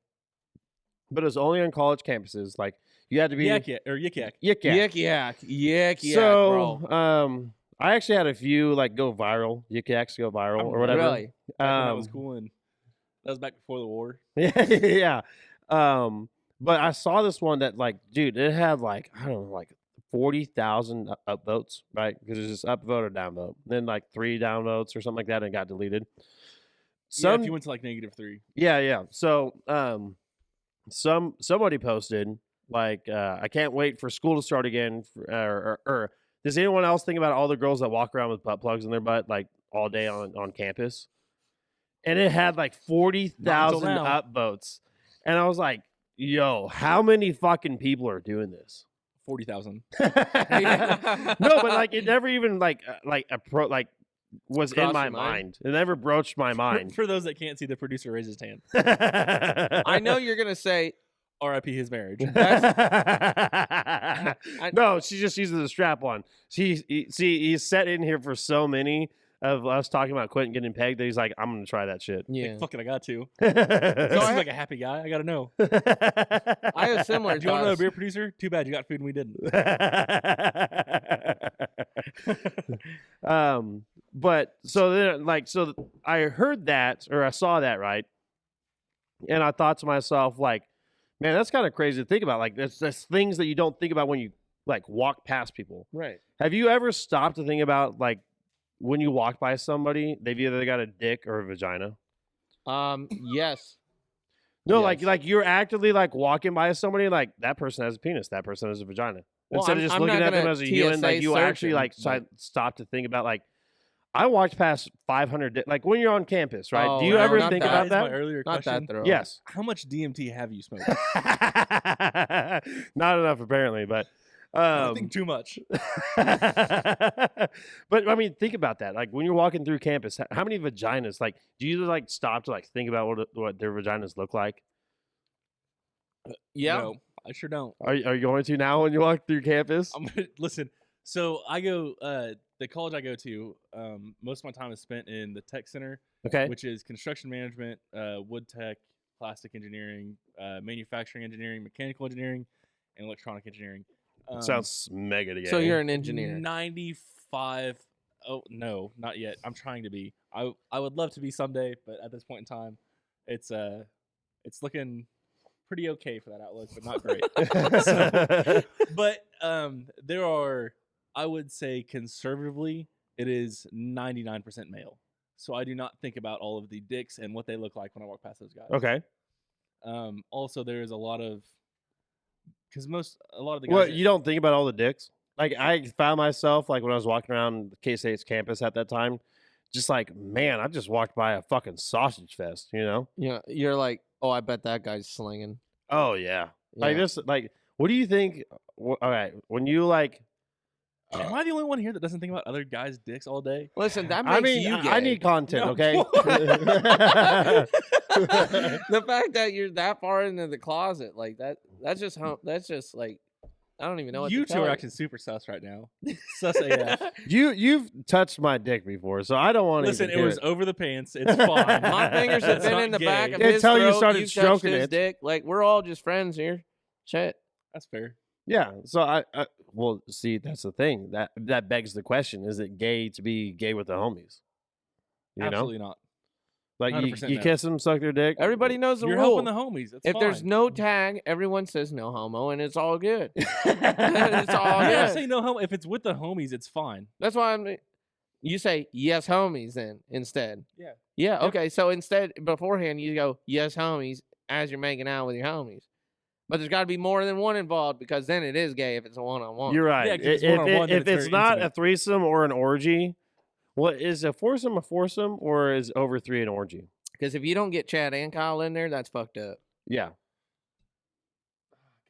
but it was only on college campuses. Like you had to be Yik yak or yik yak. Yik yak. Yik yak, So bro. I actually had a few like go viral, Yik yaks go viral or whatever. Really? Back when that was cool, and that was back before the war. Yeah. But I saw this one that like, dude, it had like I don't know, like 40,000 upvotes, right? Because it's just upvote or downvote. Then like 3 downvotes or something like that, and it got deleted. Yeah, if you went to like -3. Yeah. So somebody posted like I can't wait for school to start again. Or does anyone else think about all the girls that walk around with butt plugs in their butt like all day on campus? And it had like 40,000 now. upvotes, and I was like, "Yo, how many fucking people are doing this?" 40,000. No, but like it never even was in Crossed my your mind? mind. It never broached my mind. For those that can't see, the producer raised his hand. I know you're gonna say R.I.P. his marriage. No, she just uses a strap on. He's set in here for so many of us talking about Quentin getting pegged that he's like, I'm gonna try that shit. yeah. Like, fuck it, I got to. So This is like a happy guy. I gotta know. I have similar. Do you want to know a thoughts. beer producer? Too bad you got food and we didn't. But so then I heard that or I saw that, right? And I thought to myself, like, man, that's kind of crazy to think about. Like there's things that you don't think about when you like walk past people. Right. Have you ever stopped to think about like when you walk by somebody, they've either got a dick or a vagina? Yes. No, Yes. like you're actively like walking by somebody, like that person has a penis, that person has a vagina. Well, Instead of just I'm looking not at them gonna as a human, like TSA you search actually them, like but- stop to think about like I walked past 500 like when you're on campus, right? Oh, Do you no, ever not think that. about That is my that? earlier Not question. that thorough. Yes. How much DMT have you smoked? Not enough apparently, but I think too much. but I mean, think about that. Like when you're walking through campus, how many vaginas? Like, do you like stop to like think about what their vaginas look like? Yeah. No, I sure don't. Are you going to now when you walk through campus? I'm gonna listen. So I go the college I go to. Most of my time is spent in the tech center, Okay. which is construction management, wood tech, plastic engineering, manufacturing engineering, mechanical engineering, and electronic engineering. Sounds mega gay. So you're an engineer. 95. Oh no, not yet. I'm trying to be. I would love to be someday, but at this point in time, it's looking pretty okay for that outlook, but not great. But there are, I would say, conservatively, it is 99% male. So I do not think about all of the dicks and what they look like when I walk past those guys. Okay. Also, there is a lot of because a lot of the guys. Well, that- you don't think about all the dicks. Like I found myself like when I was walking around K-State's campus at that time, just like, man, I just walked by a fucking sausage fest, you know? Yeah. You're like, oh, I bet that guy's slinging. Oh yeah. Like Yeah. this, like, what do you think? All right, when you like, Am I the only one here that doesn't think about other guys' dicks all day? Listen, that makes I mean, you gay. I need content, No. okay? The fact that you're that far into the closet, like that's just like I don't even know what You to two tell are acting super sus right now. Sus AF. You've touched my dick before, so I don't want to. Listen, it was over the pants. It's fine. My fingers have It's been not in the gay. back of Until his you throat. started You've stroking touched his it. dick. Like we're all just friends here. Shit. That's fair. Yeah. So I well, see, that's the thing that begs the question: is it gay to be gay with the homies? You Absolutely not. know, like 100% you no. kiss them, suck their dick. Everybody knows the You're rule. helping the homies. It's If there's fine. no tag, everyone says no homo, and it's all good. it's It's all Yeah, good. say no homo. If it's with the homies, it's fine. That's why you say yes homies then instead. Yeah. Yeah. Yep. Okay. So instead, beforehand, you go yes homies as you're making out with your homies. But there's got to be more than one involved because then it is gay if it's a one-on-one. You're right. Yeah, 'cause it's one-on-one, then If it's it's very not a intimate. threesome or an orgy, what is a foursome or is over 3 an orgy? Because if you don't get Chad and Kyle in there, that's fucked up. Yeah. God,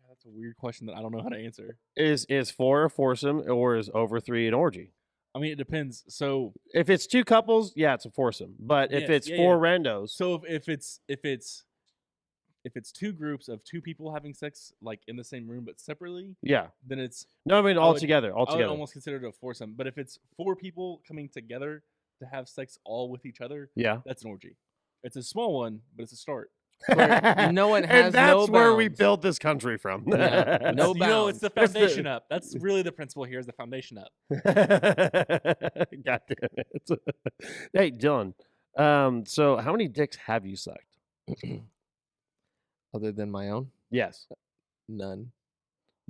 that's a weird question that I don't know how to answer. Is 4 a foursome or is over 3 an orgy? I mean, it depends. So, If it's 2 couples, yeah, it's a foursome. But if Yeah, it's yeah, 4 randos, so if it's 2 groups of 2 people having sex like in the same room but separately, yeah. then it's No, I mean I all would- together. I would almost consider it a foursome. But if it's 4 people coming together to have sex all with each other, Yeah. that's an orgy. It's a small one, but it's a start. Where no one has and that's no where we bounds. built this country from. Yeah, no You know, it's the It's the- foundation up. That's really the principle here is the foundation up. God damn it. Hey, Dylan. So how many dicks have you sucked? Other than my own, Yes. none.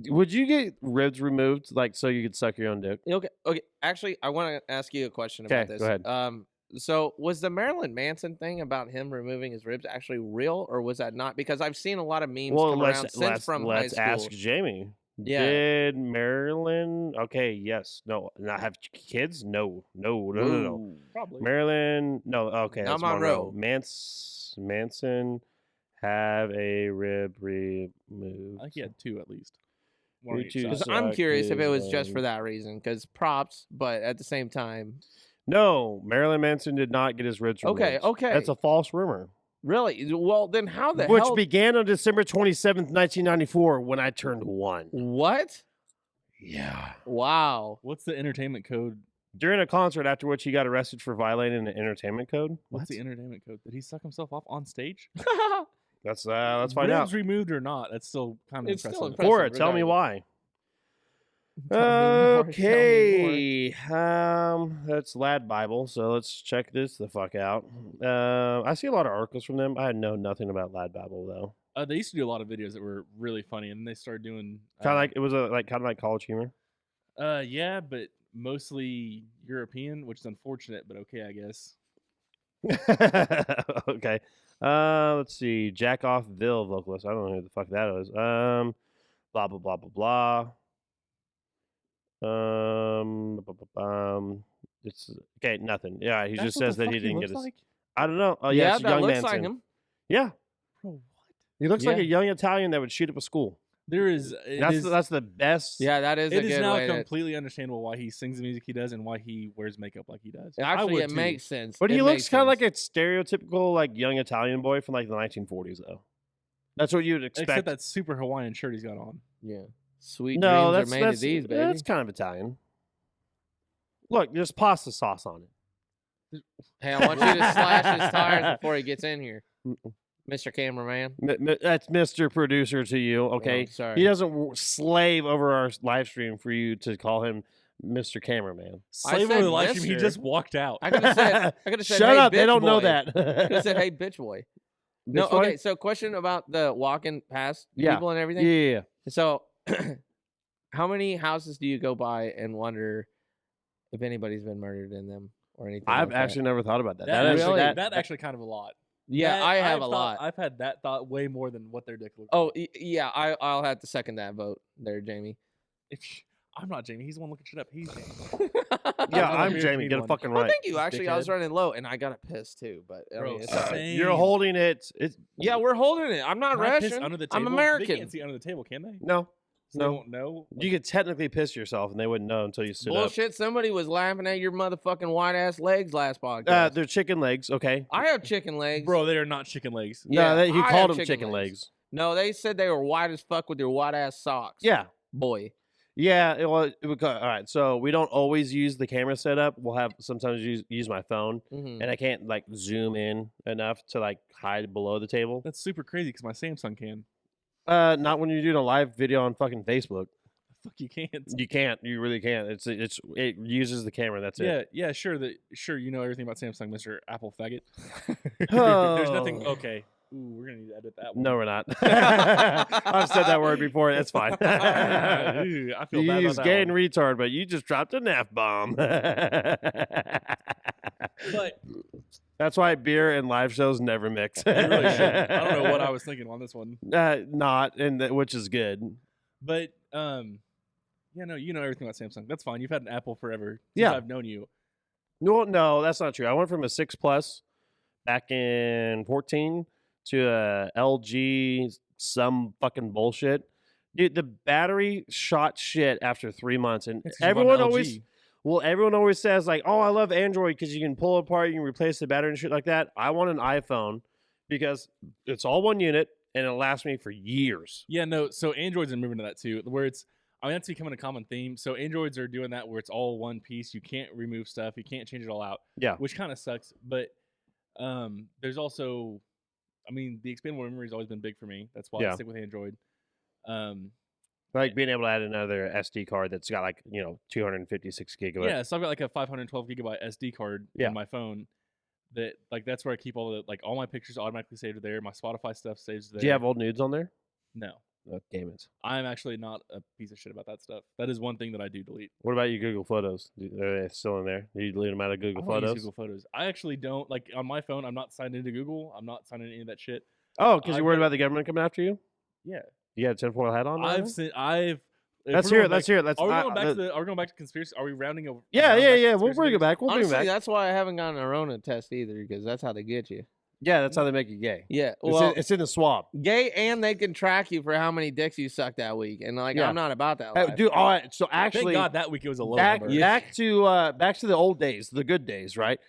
Would you get ribs removed, like so you could suck your own dick? Okay. Okay. Actually, I want to ask you a question about Okay, this. go ahead. So was the Marilyn Manson thing about him removing his ribs actually real, or was that not? Because I've seen a lot of memes Well, come around since let's from let's high school. ask Jamie. Yeah. Did Marilyn? Okay, yes, no, not have kids? No. Ooh. Probably. Marilyn, no. Okay, Not that's Monroe. Monroe. Manson have a rib removed. I think he had 2 at least. One on We each choose- side. Because I'm Suck curious if it was his just for own- that reason. Because props, but at the same time, No, Marilyn Manson did not get his ribs removed. Okay. That's a false rumor. really? Well, then how the Which hell? began on December 27th, 1994, when I turned 1. What? Yeah. Wow. What's the entertainment code? During a concert after which he got arrested for violating an entertainment code. What's the entertainment code? Did he suck himself off on stage? Let's find Ribs out. removed or not? That's still kind of It's still impressive. impressive. For it, tell me why. Tell me more, tell me more. Okay. That's Lad Bible, so let's check this the fuck out. I see a lot of articles from them. I know nothing about Lad Bible though. They used to do a lot of videos that were really funny, and then they started doing Kind of like it was kind of like College Humor. yeah, but mostly European, which is unfortunate, but okay, I guess. Okay. Let's see. Jack Offville vocalist. I don't know who the fuck that is. Blah blah blah blah blah. It's okay. Nothing. Yeah, he That's just what says the that he fuck didn't looks get his. like? I don't know. Oh Yeah, yeah, it's that young looks Manson. like him. Yeah, Bro, what? he looks like Yeah. a young Italian that would shoot up a school. There is. That's the best. Yeah, that is a It is good now way to. completely understandable why he sings the music he does and why he wears makeup like he does. I Actually, would it too. makes sense. But It he makes looks kind of like sense. a stereotypical like young Italian boy from like the 1940s though. That's what you'd expect. Except that super Hawaiian shirt he's got on. Yeah. Sweet no, dreams that's are made that's of these, baby. that's kind of Italian. Look, there's pasta sauce on it. Hey, I want you to slash his tires before he gets in here, Mm-mm. Mr. Cameraman. That's Mr. Producer to you, okay? Oh, sorry. He doesn't slave over our live stream for you to call him Mr. Cameraman. Slave said over the live stream, he mister. just walked out. I could have said. I could have said. Shut hey, up! They bitch don't know boy. I could have that. said, "Hey, bitch boy." No, Bitch boy? okay. So, question about the walking past Yeah. people and Yeah, everything. yeah, yeah. So, how many houses do you go by and wonder if anybody's been murdered in them or anything? I've like that? actually never thought about that. That, That actually, actually, that actually kind of a lot. Yeah, That- I have I've a lot. I've had that thought way more than what their dick looks Oh, like. yeah. I'll have to second that vote there, Jamie. I'm not Jamie. He's the one looking shit up. He's Jamie. yeah, I'm I'm here Jamie. to Get be it one. fucking Well, right. thank you. Actually, I was dickhead. running low and I got a piss too. But I Bro, mean, it's all right. same. You're holding it. It's Yeah, we're holding it. I'm not Can I piss Russian. under the I'm table? American. They can't see under the table, can they? no. So No. They won't know. You could technically piss yourself, and they wouldn't know until you stood Bullshit. Somebody was laughing at your motherfucking white ass legs last podcast. up. They're chicken legs. Okay. I have chicken legs. Bro, they are not chicken legs. Yeah, no, he I called have them chicken legs. No, they said they were white as fuck with their white ass socks. Yeah, boy. Yeah, well, all right. So we don't always use the camera setup. We'll have sometimes use my phone, Mhm. and I can't like zoom in enough to like hide below the table. That's super crazy because my Samsung can. Not when you're doing a live video on fucking Facebook. Fuck, you can't. You can't. You really can't. It uses the camera. That's Yeah, it. yeah, sure. Sure, you know everything about Samsung, Mr. Apple faggot. Oh. There's nothing. Okay. Ooh, we're gonna need to edit that one. No, we're not. I've said that word before. That's fine. Ooh, I feel You bad use about gay that and one. retard, but you just dropped an F bomb. But That's why beer and live shows never mix. you really shouldn't. I don't know what I was thinking on this one. Not, which is good. But yeah, no, you know everything about Samsung. That's fine. You've had an Apple forever. Since Yeah. I've known you. No, that's not true. I went from a 6 Plus back in 14 to a LG some fucking bullshit. Dude, the battery shot shit after 3 months, and It's 'cause you bought an everyone LG. everyone always says like, "Oh, I love Android because you can pull it apart, you can replace the battery and shit like that." I want an iPhone because it's all one unit and it'll last me for years. Yeah, no. So Androids are moving to that too, where it's. I mean, that's becoming a common theme. So Androids are doing that where it's all one piece. You can't remove stuff. You can't change it all out. Yeah. Which kind of sucks. But there's also, I mean, the expandable memory has always been big for me. That's why I Yeah. stick with Android. Like being able to add another SD card that's got like 256 gigabytes. Yeah, so I've got like a 512 gigabyte SD card Yeah. in my phone. That like that's where I keep all my pictures automatically saved there. My Spotify stuff saves there. Do you have old nudes on there? No, Oh, damn it. I'm actually not a piece of shit about that stuff. That is one thing that I do delete. What about your Google Photos? Are they still in there? Do you delete them out of Google I don't use Photos? Google Photos. I actually don't like on my phone. I'm not signed into Google. I'm not signed into any of that shit. Oh, because I've you're worried got- about the government coming after you? Yeah, You got a tinfoil hat on? right now? if Let's we're hear going it. Let's back- hear it. Let's. Are we going back to the? Are we going back to conspiracy? Are we rounding over? Yeah. around back to We'll conspiracy bring it theories? back. We'll bring it Honestly, back. that's why I haven't gotten a Rona test either, because that's how they get you. Yeah, that's how they make you gay. Yeah, It's, well, it's in the swab. gay, and they can track you for how many dicks you sucked that week, and like Yeah. I'm not about that. Hey, Life. dude, all right. So Thank actually, God that week it was a low back number. back to the old days, the good days, right?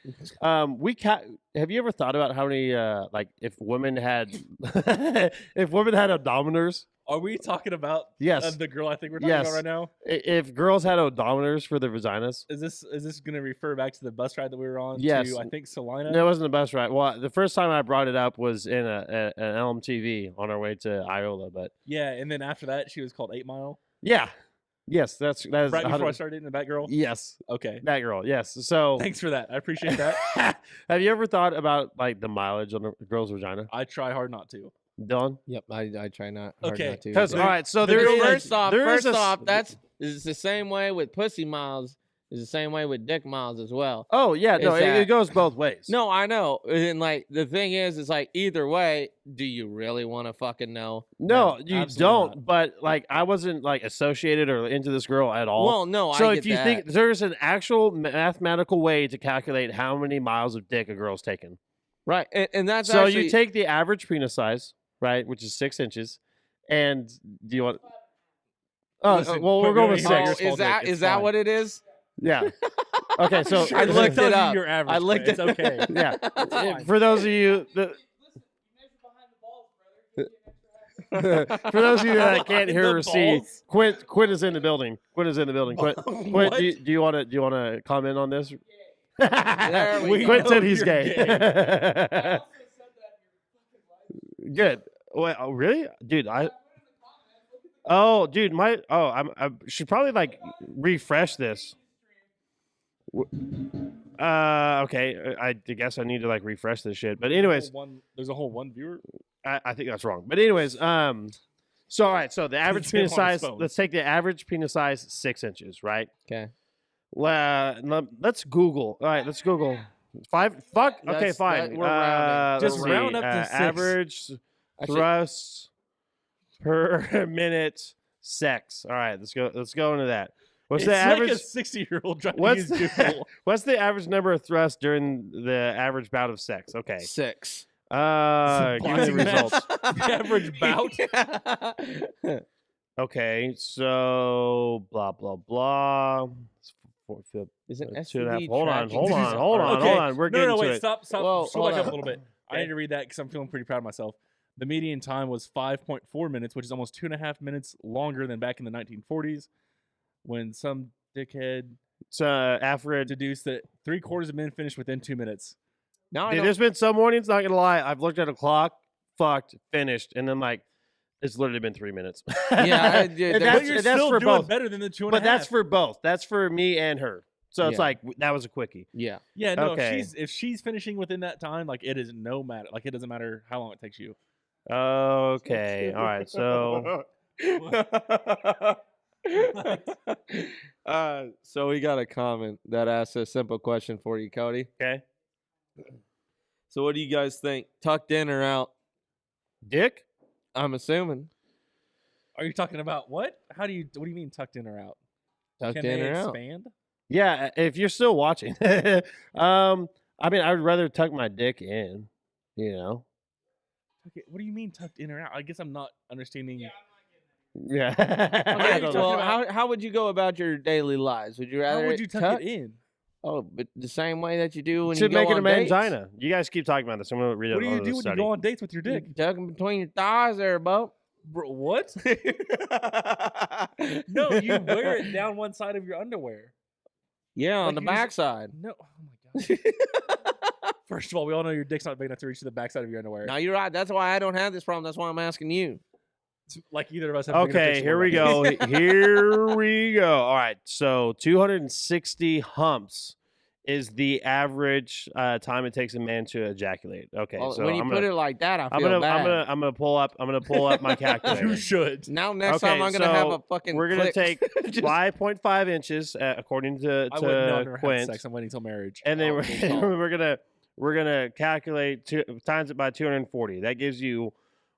Have you ever thought about how many like if women had if women had odometers? Are we talking about Yes. the girl I think we're talking Yes. about right now? If girls had odometers for their vaginas. Is this going to refer back to the bus ride that we were on? Yes. To, I think Salina. No, it wasn't a bus ride. Well, the first time I brought it up was in an LMTV on our way to Iola, but Yeah, and then after that, she was called 8 Mile. yeah, yes, that is Right before I 100 started dating the Batgirl. Yes, Okay. that girl. Yes. So, Thanks for that. I appreciate that. have you ever thought about like the mileage on a girl's vagina, I try hard not to. Dylan? Yep, I try not. Okay, hard not to. Because all right, so there there is- is First off, that's it's the same way with pussy miles. It's the same way with dick miles as well. Oh yeah, no, is it that- goes both ways. No, I know, and like the thing is, it's like either way, do you really want to fucking know? no, No, you absolutely don't. not. But like, I wasn't like associated or into this girl at all. Well, no, so I if get you that. think there's an actual mathematical way to calculate how many miles of dick a girl's taken. right, and that's So actually, you take the average penis size, right, which is 6 inches, and do you want? Oh, Listen, well, we're put going me with on your six. small is that dick, it's is that fine. what it is? Yeah. Okay, so I looked it up. Your average, I looked it's it- okay. yeah. fine. For those of you, for those of you that can't hear or Behind the see, balls? Quint is in the building. Quint is in the building. Quint, What? do you want to comment on this? There we Quint go. said he's You're gay. Good. Wait, oh, really, dude? Dude, I should probably like refresh this. Okay. I guess I need to like refresh this shit. But anyways, There's a whole one viewer. I think that's wrong. But anyways, so all right, so the average him penis on his size. phone. Let's take the average penis size, 6 inches, right? Okay. Let's Google. All right, let's Google. 5. Fuck. Okay, That's- fine. we're rounding. Just let's round see, up to 6. average Actually, thrusts per minute sex. All right, let's go into that. What's It's the like average? a 60-year-old trying What's to use Google. what's the average number of thrusts during the average bout of sex? Okay. 6. Give me the Boxing match. results. The average bout. Okay, so blah blah blah. Is it 2.5. STD Hold on, tracking hold on, system? hold on, Okay. hold on. We're No, getting no, to wait, it. stop. Whoa, Slow hold back up a on. little bit. I need to read that because I'm feeling pretty proud of myself. The median time was 5.4 minutes, which is almost 2.5 minutes longer than back in the 1940s, when some dickhead It's Alfred. deduced that 3/4 of men finished within 2 minutes. Now I Dude, don't- there's been some mornings, not gonna lie, I've looked at a clock, fucked, finished, and then like it's literally been 3 minutes. Yeah, And but But you're that's still for doing both. better than the 2.5. But that's for both. That's for me and her. So it's Yeah. like that was a quickie. yeah. Yeah, no. Okay. If she's finishing within that time, like it is no matter. Like it doesn't matter how long it takes you. Okay. All right. So So we got a comment that asks a simple question for you, Cody. okay. So what do you guys think? Tucked in or out? Dick? I'm assuming Are you talking about what? What do you mean tucked in or out? tucked Can in they or out. expand? Yeah, if you're still watching. I mean, I would rather tuck my dick in, you know. Okay, what do you mean tucked in or out? I guess I'm not understanding. Yeah. are Okay, you talking well, about? how would you go about your daily lives? Would you rather How would you it tuck tucked? it in? Oh, but the same way that you do when Should you go make it on a dates? mangina. You guys keep talking about this. I'm gonna read What do it you on do the when study. you go on dates with your dick? You tuck 'em between your thighs there, Bo. Bro, what? No, you wear it down one side of your underwear. Yeah, on Like the you just- backside. No, oh my god. First of all, we all know your dick's not big enough to reach to the backside of your underwear. No, you're right. That's why I don't have this problem. That's why I'm asking you. Like either of us have big enough Okay, dicks to here worry we about go. Here we go. All right. So 260 humps is the average time it takes a man to ejaculate. Okay. Well, so when you I'm put gonna, it like that, I I'm feel gonna, bad. I'm gonna pull up my it. calculator. You should. Now next Okay, time I'm gonna have so a fucking. We're gonna click. take Just- 5.5 inches according to I would never have Quint, sex. I'm waiting till marriage. and then Oh, good call. we're gonna calculate times it by 240. That gives you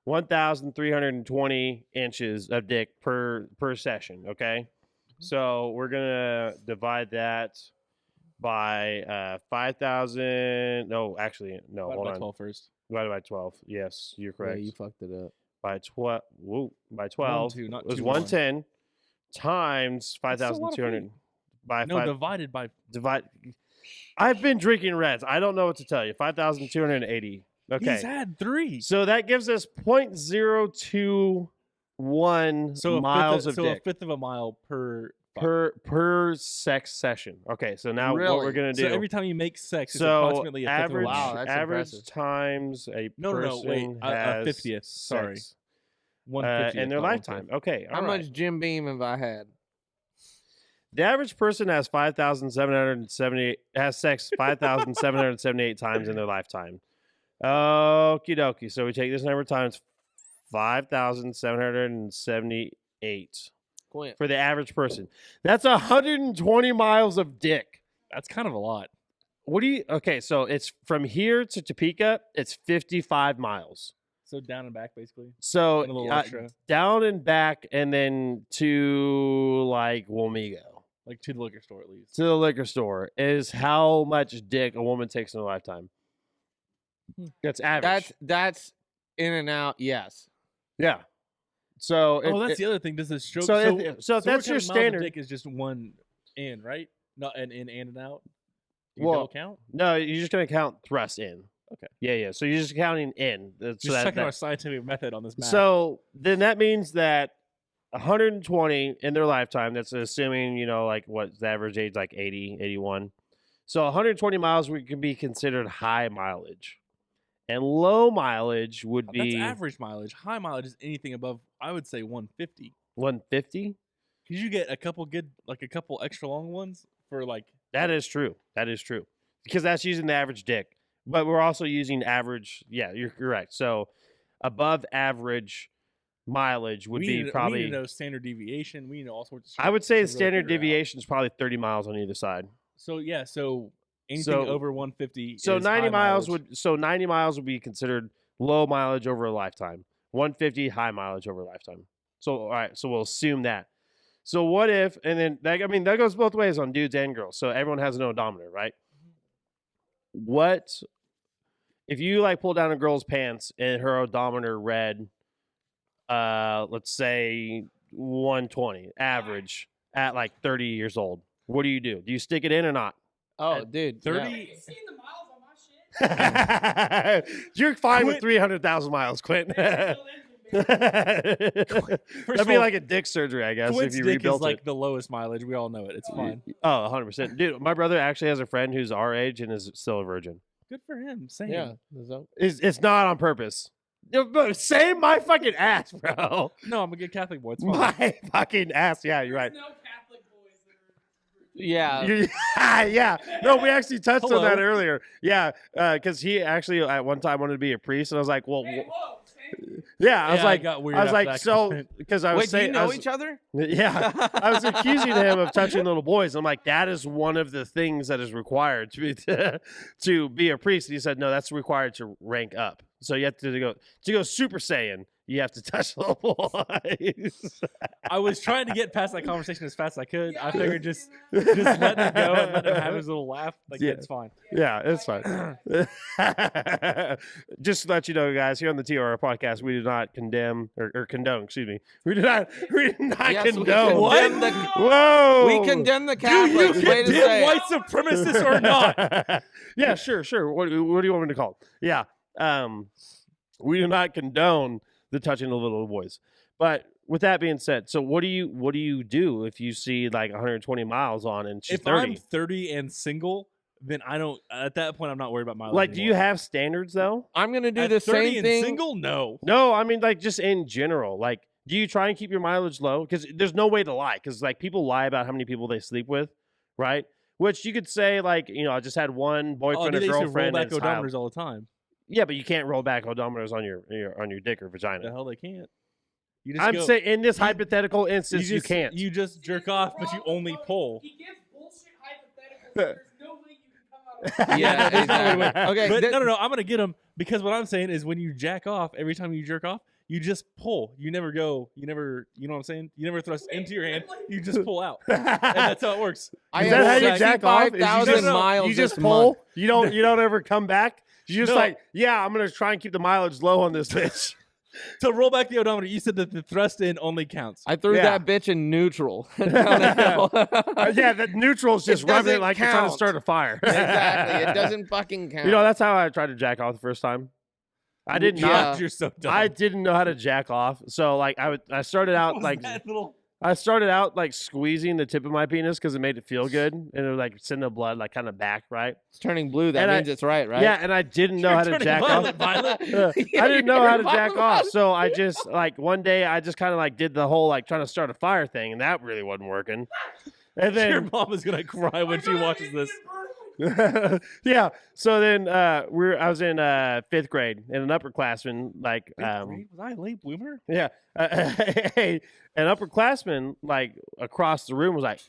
1,320 inches of dick per session. Okay, so we're gonna divide that by 5,000. No, actually, no. Divide Hold by on. 12 first. Divided by 12. Yes, you're Yeah, correct. you fucked it up. By 12. Whoa, by 12 2, not was 2 1. 110 times That's still a lot of 5,200 by No, 5 divided by. divide. I've been drinking Reds. I don't know what to tell you. 5,280. Okay. He's had 3. So that gives us 0.021 So miles of a dick fifth of a mile per. per sex session. Okay, so now what we're Really? gonna do? So every time you make sex, it's So approximately a fifth of a average mile. Wow, that's average impressive. times a No, person wait, a has 50th, sorry. sex, 1/50th, in their not lifetime. 1/10th. Okay, How all right. much Jim Beam have I had? The average person has 5,778 times in their lifetime. Okie dokie. So we take this number times 5,778 Quint. for the average person. That's 120 miles of dick. That's kind of a lot. What do you? Okay, so it's from here to Topeka. It's 55 miles. So down and back, basically. So And a little extra. down and back, and then to like Wamego. Like to the liquor store, at least. To the liquor store is how much dick a woman takes in a lifetime. That's average. That's in and out. Yes. Yeah. So Oh, that's the other thing. Does the stroke? so if we're that's your counting miles of standard. dick is just one in, right? Not an in and out. Do you Well, double count? No, you're just gonna count thrust in. Okay. Yeah. So you're just counting in. Just So, checking our scientific method on this math. so then that means that 120 in their lifetime. That's assuming like what's the average age, like 80, 81. So 120 miles would could be considered high mileage, and low mileage would That's be average mileage. High mileage is anything above, I would say, 150. 150. Because you get a couple extra long ones for like. That is true. That is true. Because that's using the average dick. But we're also using average. Yeah, you're correct. So above average mileage would we be need, we probably. need to know standard deviation. We need to know all sorts of shit. I would say to the really standard figure it out. deviation is probably 30 miles on either side. So yeah, so anything So- over 150. So is 90 high miles mileage. would. So 90 miles would be considered low mileage over a lifetime. 150 high mileage over a lifetime. So all right. So we'll assume that. So what if? And then that goes both ways on dudes and girls. So everyone has an odometer, right? What if you like pull down a girl's pants and her odometer read, let's say 120 average at like 30 years old? What do you do? Do you stick it in or not? Oh, At dude. 30. no. You seen the miles on my You're fine with 300,000 miles, Quint. That'd be like a dick surgery, I guess, Quint's if you dick is rebuilt like it. the lowest mileage. We all know it. It's fine. Oh, 100%. Dude, my brother actually has a friend who's our age and is still a virgin. Good for him. Same. Yeah. It's not on purpose. Save my fucking ass, bro. No, I'm a good Catholic boy. It's fine. My fucking ass. Yeah, you're right. There's no Catholic boys that are Yeah. Yeah. No, we actually touched on that Hello. earlier. Yeah, because he actually at one time wanted to be a priest, and I was like, well, Hey, whoa, same. yeah. I was Yeah, like, got weird I was after like, that so comment. because I was Wait, do you saying, know each other? yeah, I was accusing him of touching little boys. I'm like, that is one of the things that is required to be a priest. And he said, no, that's required to rank up. So you have to go Super Saiyan. You have to touch little boys. I was trying to get past that conversation as fast as I could. I Yeah, figured you just know let it go and let him have his little laugh. Like, Yeah. it's fine. Yeah, it's fine. Just to let you know, guys, here on the TRR podcast, we do not condemn or condone. Excuse me. We do not Yes, we condone. condemn the- Whoa! We condemn the Catholics. Way to condemn say it. white supremacists or not? Yeah, sure. What do you want me to call it? Yeah. We do not condone the touching of little boys. But with that being said, so what do you do if you see like 120 miles on and she's If 30? I'm 30 and single, then I don't. At that point, I'm not worried about mileage. Like, do you anymore. have standards though? I'm gonna do At the 30 same and thing. Single? No. No, I mean like just in general. Like, do you try and keep your mileage low? Because there's no way to lie. Because like people lie about how many people they sleep with, right? Which you could say like, I just had one Oh, boyfriend dude, or they used to roll girlfriend. back and it's high- odometers all the time. Yeah, but you can't roll back odometers on your dick or The vagina. hell they can't. You just I'm go, saying in this you- hypothetical instance, you can't. You just jerk off, but you only pull. He gives bullshit hypotheticals. There's no way you can come out of Yeah, There's no way. exactly. Okay, But th- no. I'm gonna get them because what I'm saying is when you jack off, every time you jerk off, you just pull. You never go. You never. You know what I'm saying? You never thrust into your hand. You just pull out, and that's how it works. I Is have that how you jack off? Is you 65,000 just- miles You just this pull. month. You don't ever come back. You just No. like, yeah, I'm gonna try and keep the mileage low on this bitch. To roll back the odometer, you said that the thrust in only counts. I threw Yeah. that bitch in neutral. down the hill. Yeah, that neutral's just rubbing it doesn't like you're trying to count. start a fire. Exactly. It doesn't fucking count. You know, that's how I tried to jack off the first time. I did Yeah. not. You're so dumb. I didn't know how to jack off. So like I started What out was like that little. I started out like squeezing the tip of my penis because it made it feel good and it would like send the blood like kind of back, right? It's turning blue. That And means it's right, right? Yeah, and I didn't know how to turning jack violet, off. violet. Yeah, I didn't you're know how to turning jack violet. off, so I just like one day I just kind of like did the whole like trying to start a fire thing, and that really wasn't working. And Your then mom is gonna cry when she watches this. yeah, so then I was in 5th grade, and an upperclassman like Was I a late bloomer? yeah, an upperclassman like across the room was like,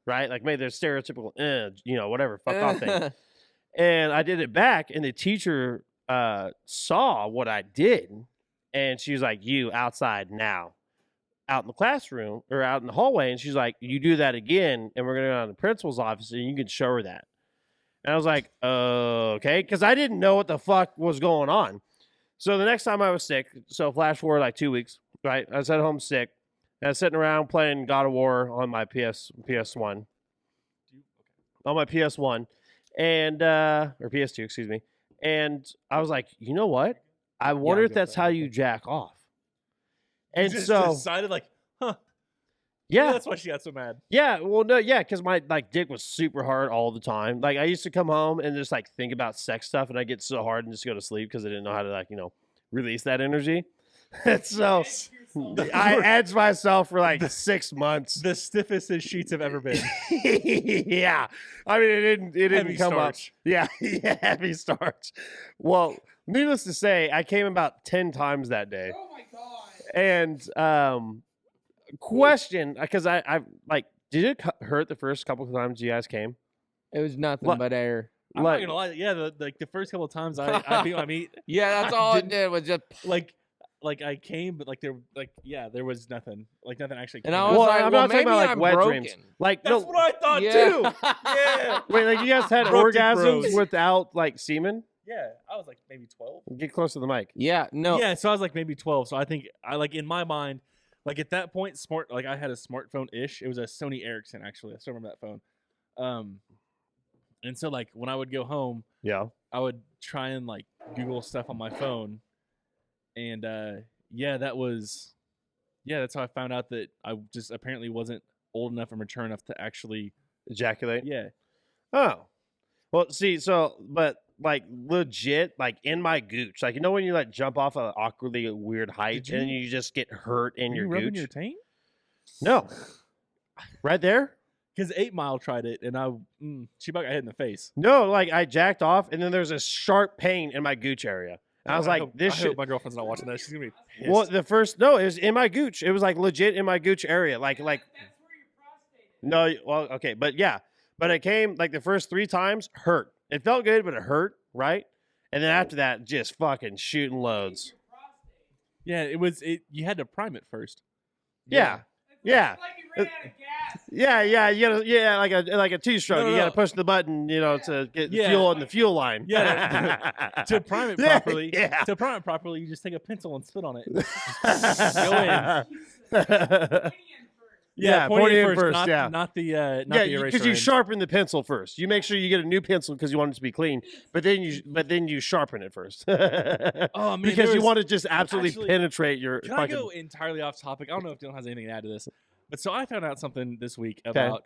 right, like made their stereotypical whatever fuck off thing. And I did it back, and the teacher saw what I did, and she was like, "You outside now, out in the classroom or out in the hallway." And she's like, "You do that again, and we're gonna go down to the principal's office, and you can show her that." And I was like, "Okay," because I didn't know what the fuck was going on. So the next time I was sick, so flash forward like 2 weeks, right? I was at home sick, and I was sitting around playing God of War on my PS1, on my PS1. And or PS2, excuse me. And I was like, you know what? I wonder I if get that's that, how okay. you jack off. You And just so decided like, huh? yeah, That's why she got so mad. yeah. Well, no, yeah, because my like dick was super hard all the time. Like I used to come home and just like think about sex stuff, and I get so hard and just go to sleep because I didn't know how to like release that energy. And so I edged myself for like 6 months. The stiffest his sheets have ever been. Yeah, I mean it didn't Heavy come starch. up. Yeah, yeah, heavy starch. Well, needless to say, I came about 10 times that day. Oh my god. And question, because I like, did it hurt the first couple of times you guys came? It was nothing Look- but air. I'm Like- not gonna lie. Yeah, the first couple of times I beat my meat, Yeah, that's all it Didn't- did was just. like I came, but there was nothing. Like nothing actually came. And I out. was Well, like, I'm well, not talking maybe about, like, I'm wet broken. dreams. Like That's no, what I thought Yeah. too. Yeah, wait, like you guys had Broken orgasms bros. without like semen? yeah. I was like maybe 12. Get close to the mic. Yeah, no. Yeah, so I was like maybe 12. So I think I like in my mind, like at that point, I had a smartphone ish. It was a Sony Ericsson actually. I still remember that phone. And so like when I would go home, Yeah. I would try and like Google stuff on my phone, and that's how I found out that I just apparently wasn't old enough and mature enough to actually Ejaculate. yeah. Oh. Well, see, so but like legit, like in my gooch, like when you like jump off an awkwardly weird height Did and you- you just get hurt in Were your you rubbing gooch. your taint? No. Right there? Because 8 Mile tried it, and she about got hit in the face. No, like I jacked off and then there's a sharp pain in my gooch area. And I was like, hope, this I shit. hope my girlfriend's not watching that. She's gonna be pissed. Well, it was in my gooch. It was like legit in my gooch area. Like That's where your prostate is. no, well, okay, but yeah. But it came like the first 3 times hurt. It felt good, but it hurt, right? And then after that, just fucking shooting loads. Your prostate. Yeah, you had to prime it first. Yeah. Yeah. It's like you ran out of gas. Yeah, you gotta, like a 2-stroke. No, you no, gotta no. push the button, to get Yeah. fuel in the fuel line. Yeah, to prime it Yeah, properly. yeah. To prime it properly, you just take a pencil and spit on it. Yeah, pointy end first, not, yeah. not the Yeah, the eraser because you end. sharpen the pencil first. You make sure you get a new pencil because you want it to be clean, but then you sharpen it first. Oh man, because there you was- want to just absolutely actually, penetrate your Can fucking. I go entirely off topic? I don't know if Dylan has anything to add to this, but so I found out something this week about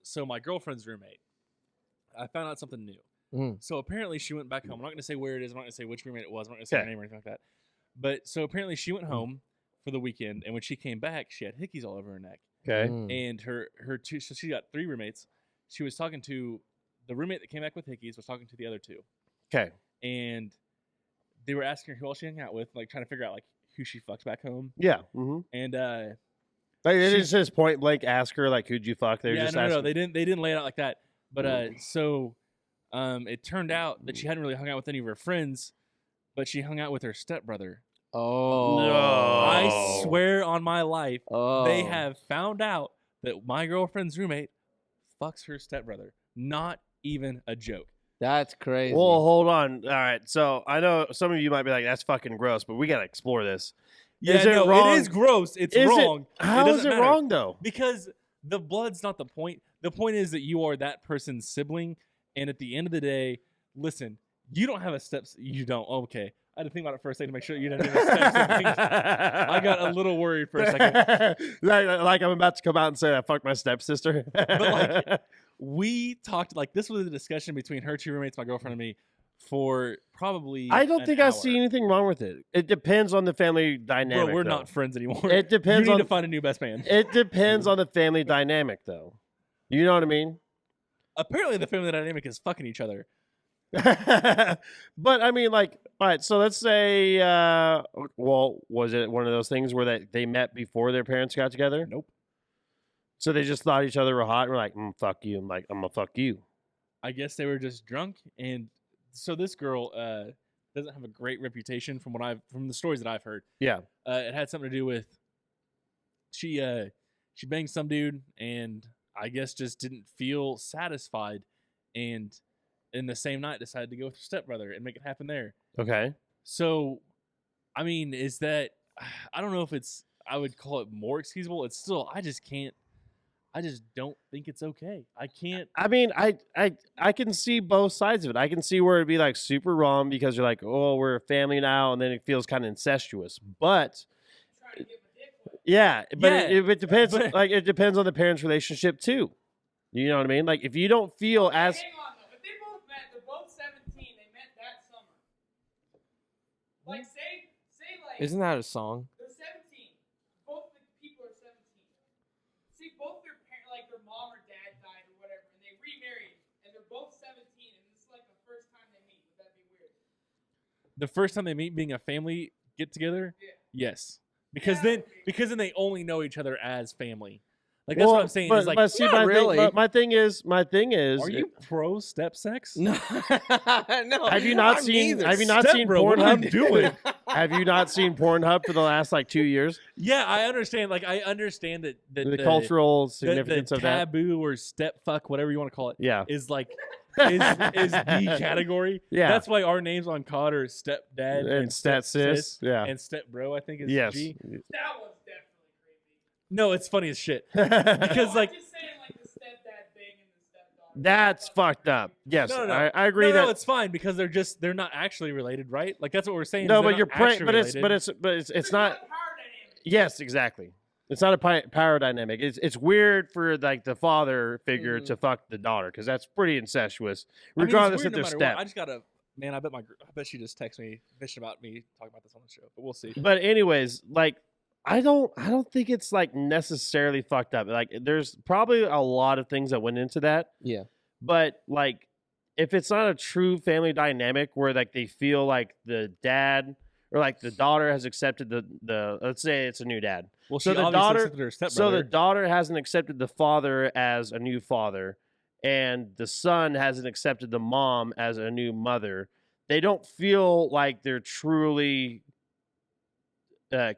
so my girlfriend's roommate. I found out something new. Mm. So apparently she went back home. I'm not going to say where it is. I'm not going to say which roommate it was. I'm not going to say her Okay. name or anything like that. But so apparently she went home for the weekend, and when she came back, she had hickeys all over her neck. Okay. And her two, so she got 3 roommates. She was talking to the roommate that came back with hickeys, was talking to the other 2, Okay. and they were asking her who else she hung out with, like trying to figure out like who she fucked back home. Yeah. Mm-hmm. And Like they She- didn't just point blank ask her like who'd you fuck? They were yeah, just no, asking. they didn't lay it out like that. But so it turned out that she hadn't really hung out with any of her friends, but she hung out with her stepbrother. Oh. No. I swear on my life, Oh. they have found out that my girlfriend's roommate fucks her stepbrother. Not even a joke. That's crazy. Well, hold on. All right. So I know some of you might be like, "That's fucking gross," but we gotta explore this. Is it wrong? It is gross. It's Is it- wrong. How is doesn't it matter. wrong though? Because the blood's not the point. The point is that you are that person's sibling, and at the end of the day, listen, you don't have a you don't. Okay, I had to think about it for a second to make sure you didn't have a step-sibling. I got a little worried for a second. like I'm about to come out and say I fucked my stepsister. like, We talked like this was a discussion between her 2 roommates, my girlfriend, and me, for probably. I don't an think hour. I see anything wrong with it. It depends on the family dynamic. Bro, we're though. not friends anymore. It depends You need on. to find a new best man. It depends on the family dynamic, though. You know what I mean? Apparently, the family dynamic is fucking each other. But I mean, like, all right. So let's say, well, was it one of those things where they met before their parents got together? Nope. So they just thought each other were hot and were like, "Fuck you." I'm like, "I'm gonna fuck you." I guess they were just drunk, and so this girl doesn't have a great reputation from the stories that I've heard. Yeah. It had something to do with she banged some dude, and I guess just didn't feel satisfied, and in the same night decided to go with her stepbrother and make it happen there. Okay. So, I mean, is that I don't know if I would call it more excusable. It's still I just don't think it's okay. I can't. I mean, I can see both sides of it. I can see where it'd be like super wrong because you're like, oh, we're a family now, and then it feels kind of incestuous. But Trying to get my dick wet. yeah, but Yeah, it depends. but- Like it depends on the parents' relationship too. You know what I mean? Like if you don't feel as Hang on though. If they both met, they're both 17. They met that summer. Like say like Isn't that a song? they're 17. Both the people are 17. See, both their like their mom or dad died or whatever, and they remarried, and they're both 17, and this is like the first time they meet. Would that be weird? The first time they meet, being a family get together, Yeah. yes, because Yeah, then they only know each other as family. Like that's what I'm saying. But, is like, but see, not really. my thing is, are you pro step sex? No. No. Have you not I'm seen? neither. Have you not Step seen bro, what are you Pornhub? doing? Have you not seen Pornhub for the last like 2 years? Yeah, I understand. Like I understand that The cultural the significance of that. taboo or step fuck, whatever you want to call it, Yeah. is like is the category. Yeah. That's why our names on COD are stepdad And stat sis. Yeah. and step bro. I think is Yes. G. That one's definitely creepy. No, it's funny as shit. Because No, I'm like just saying like the stepdad banging the stepdaughter. That's fucked up. Yes, No, no, no. I agree No, that. it's fine because they're not actually related, right? Like that's what we're saying. No, is they're but you're not praying. actually But it's related. it's not. Yes, exactly. It's not a power dynamic. It's weird for like the father figure to fuck the daughter because that's pretty incestuous, I mean, it's regardless weird if no they're matter what. step. I just gotta, man. I bet she just texted me bitching about me talking about this on the show, but we'll see. But anyways, like I don't think it's like necessarily fucked up. Like there's probably a lot of things that went into that, Yeah. but like if it's not a true family dynamic where like they feel like the dad or like the daughter has accepted the let's say it's a new dad. Well, So she the obviously daughter- accepted her So stepbrother. the daughter hasn't accepted the father as a new father, and the son hasn't accepted the mom as a new mother. They don't feel like they're truly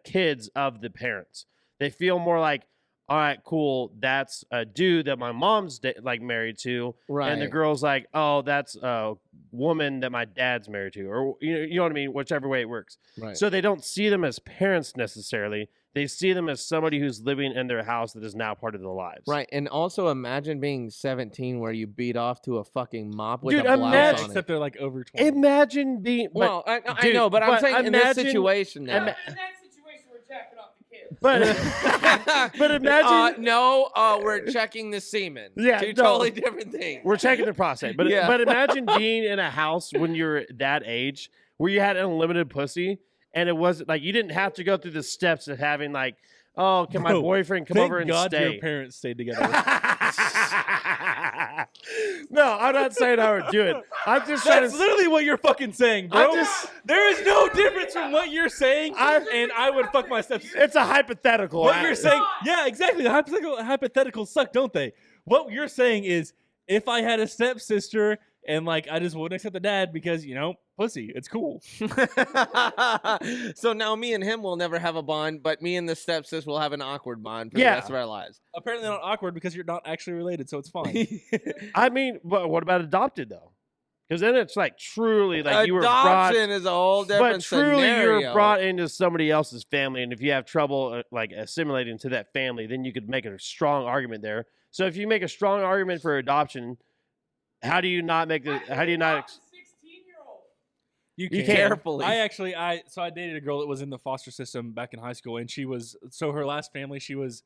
kids of the parents. They feel more like, all right, cool, that's a dude that my mom's like married to, Right. and the girl's like, oh, that's a woman that my dad's married to, or you know what I mean, whichever way it works. Right. So they don't see them as parents necessarily. They see them as somebody who's living in their house that is now part of their lives. Right, and also imagine being 17 where you beat off to a fucking mop with Dude, a blouse imagine- on except it. they're like over 20. Imagine being. Well, I dude, know, but I'm but saying in this imagine- situation now. In that situation, we're jacking off the kids. But imagine no, we're checking the semen. Yeah, Two no. totally different things. we're checking the prostate. But Yeah. but imagine being in a house when you're that age where you had unlimited pussy and it wasn't like you didn't have to go through the steps of having like, oh, can my Bro, boyfriend come Thank over and God stay? your parents stayed together. No, I'm not saying I would do it. I'm just trying That's to. literally what you're fucking saying, bro. I'm just- There is no difference from what you're saying and I would fuck my stepsister. It's a hypothetical. What you're saying, yeah, exactly. The hypotheticals suck, don't they? What you're saying is, if I had a stepsister and like I just wouldn't accept the dad because pussy, it's cool. So now me and him will never have a bond, but me and the stepsis will have an awkward bond for Yeah. the rest of our lives. Apparently not awkward because you're not actually related, so it's fine. I mean, but what about adopted though? Because then it's like truly like you were brought. Adoption is a whole different But truly, scenario. you're brought into somebody else's family, and if you have trouble like assimilating to that family, then you could make a strong argument there. So if you make a strong argument for adoption, how do you not make the? How do you not? 16-year-old. You You can. can't. Carefully. I dated a girl that was in the foster system back in high school, and her last family. She went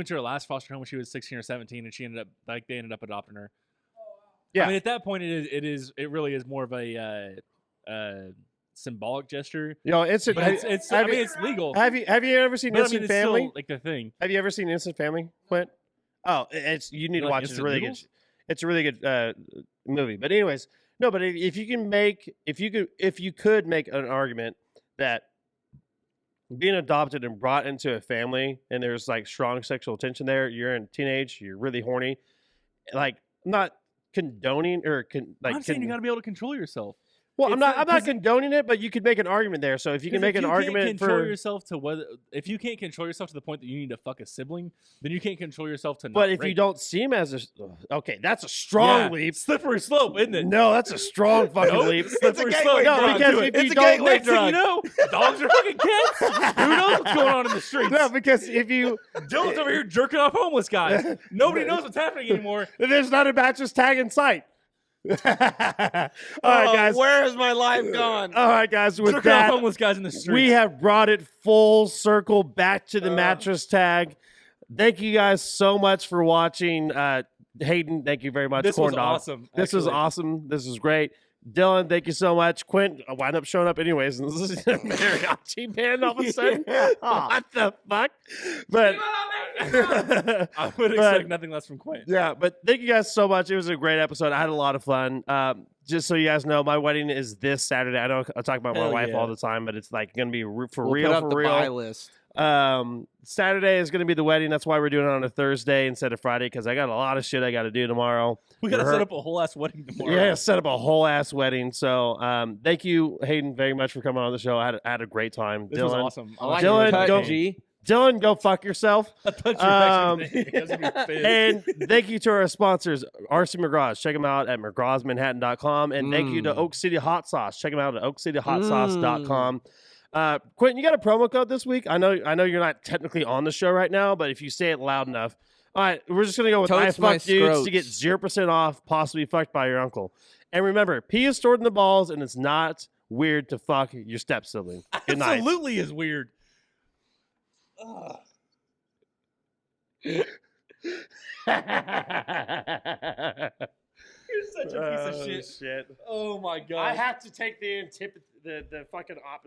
to her last foster home when she was 16 or 17, and they ended up adopting her. Yeah. I mean, at that point, it really is more of a symbolic gesture. It's. But it's I mean, it's legal. Have you ever seen But I Instant mean, it's Family? still like the thing. Have you ever seen Instant Family, Quint? Oh, you need to Like watch it. It's Instant really Noodles? good. It's a really good movie. But anyways, no. But if you could make an argument that being adopted and brought into a family and there's like strong sexual tension there, you're in teenage, you're really horny, like I'm not condoning or I'm saying you got to be able to control yourself. well, I'm it's not not- I'm not 'cause it- condoning it, but you could make an argument there. So if you can 'Cause make if an you can't argument control for yourself to whether if you can't control yourself to the point that you need to fuck a sibling, then you can't control yourself to. but not if you rape. don't see him as okay, that's a strong Yeah, leap. slippery slope, isn't it? No, that's a strong fucking Nope. leap. Slippery gateway slope. drug. No, because Do it. if It's you a don't, gateway Next thing drug. you know, dogs are fucking cats. Who knows what's going on in the streets? no, because if you Dylan's over here jerking off homeless guys. Nobody knows what's happening anymore. there's not a mattress tag in sight. All right, guys. Where has my life gone? All right, guys. With Jerking off that, homeless guys in the streets. we have brought it full circle back to the mattress tag. Thank you guys so much for watching. Hayden, thank you very much. This Corn was Dog. awesome. This was actually. awesome. This was great. Dylan, thank you so much. Quint, I wind up showing up anyways. And this is a mariachi band all of a sudden. What the fuck? But I would expect nothing less from Quinn. yeah, but thank you guys so much. It was a great episode. I had a lot of fun. Just so you guys know, my wedding is this Saturday. I know I talk about my Hell wife yeah. all the time, but it's like going to be for We'll real, put up for the real. buy list. Saturday is going to be the wedding. That's why we're doing it on a Thursday instead of Friday because I got a lot of shit I got to do tomorrow. We got to For set her- up a whole ass wedding tomorrow. Yeah, set up a whole ass wedding. So thank you, Hayden, very much for coming on the show. I had a great time. This Dylan, was awesome. I like Dylan, your cut, go- G. Dylan, go fuck yourself. I thought you were actually gonna be pissed. And thank you to our sponsors, RC McGraws. Check them out at McGrawsManhattan.com. And thank you to Oak City Hot Sauce. Check them out at OakCityHotSauce.com. Quentin, you got a promo code this week? I know you're not technically on the show right now, but if you say it loud enough, All right, we're just gonna go with I Totes my fuck dudes to get scrotes. 0% off, possibly fucked by your uncle. And remember, pee is stored in the balls, and it's not weird to fuck your step sibling. Good night. Absolutely is weird. Ugh. You're You're such a piece of shit. Oh my god. I have to take the fucking opposite.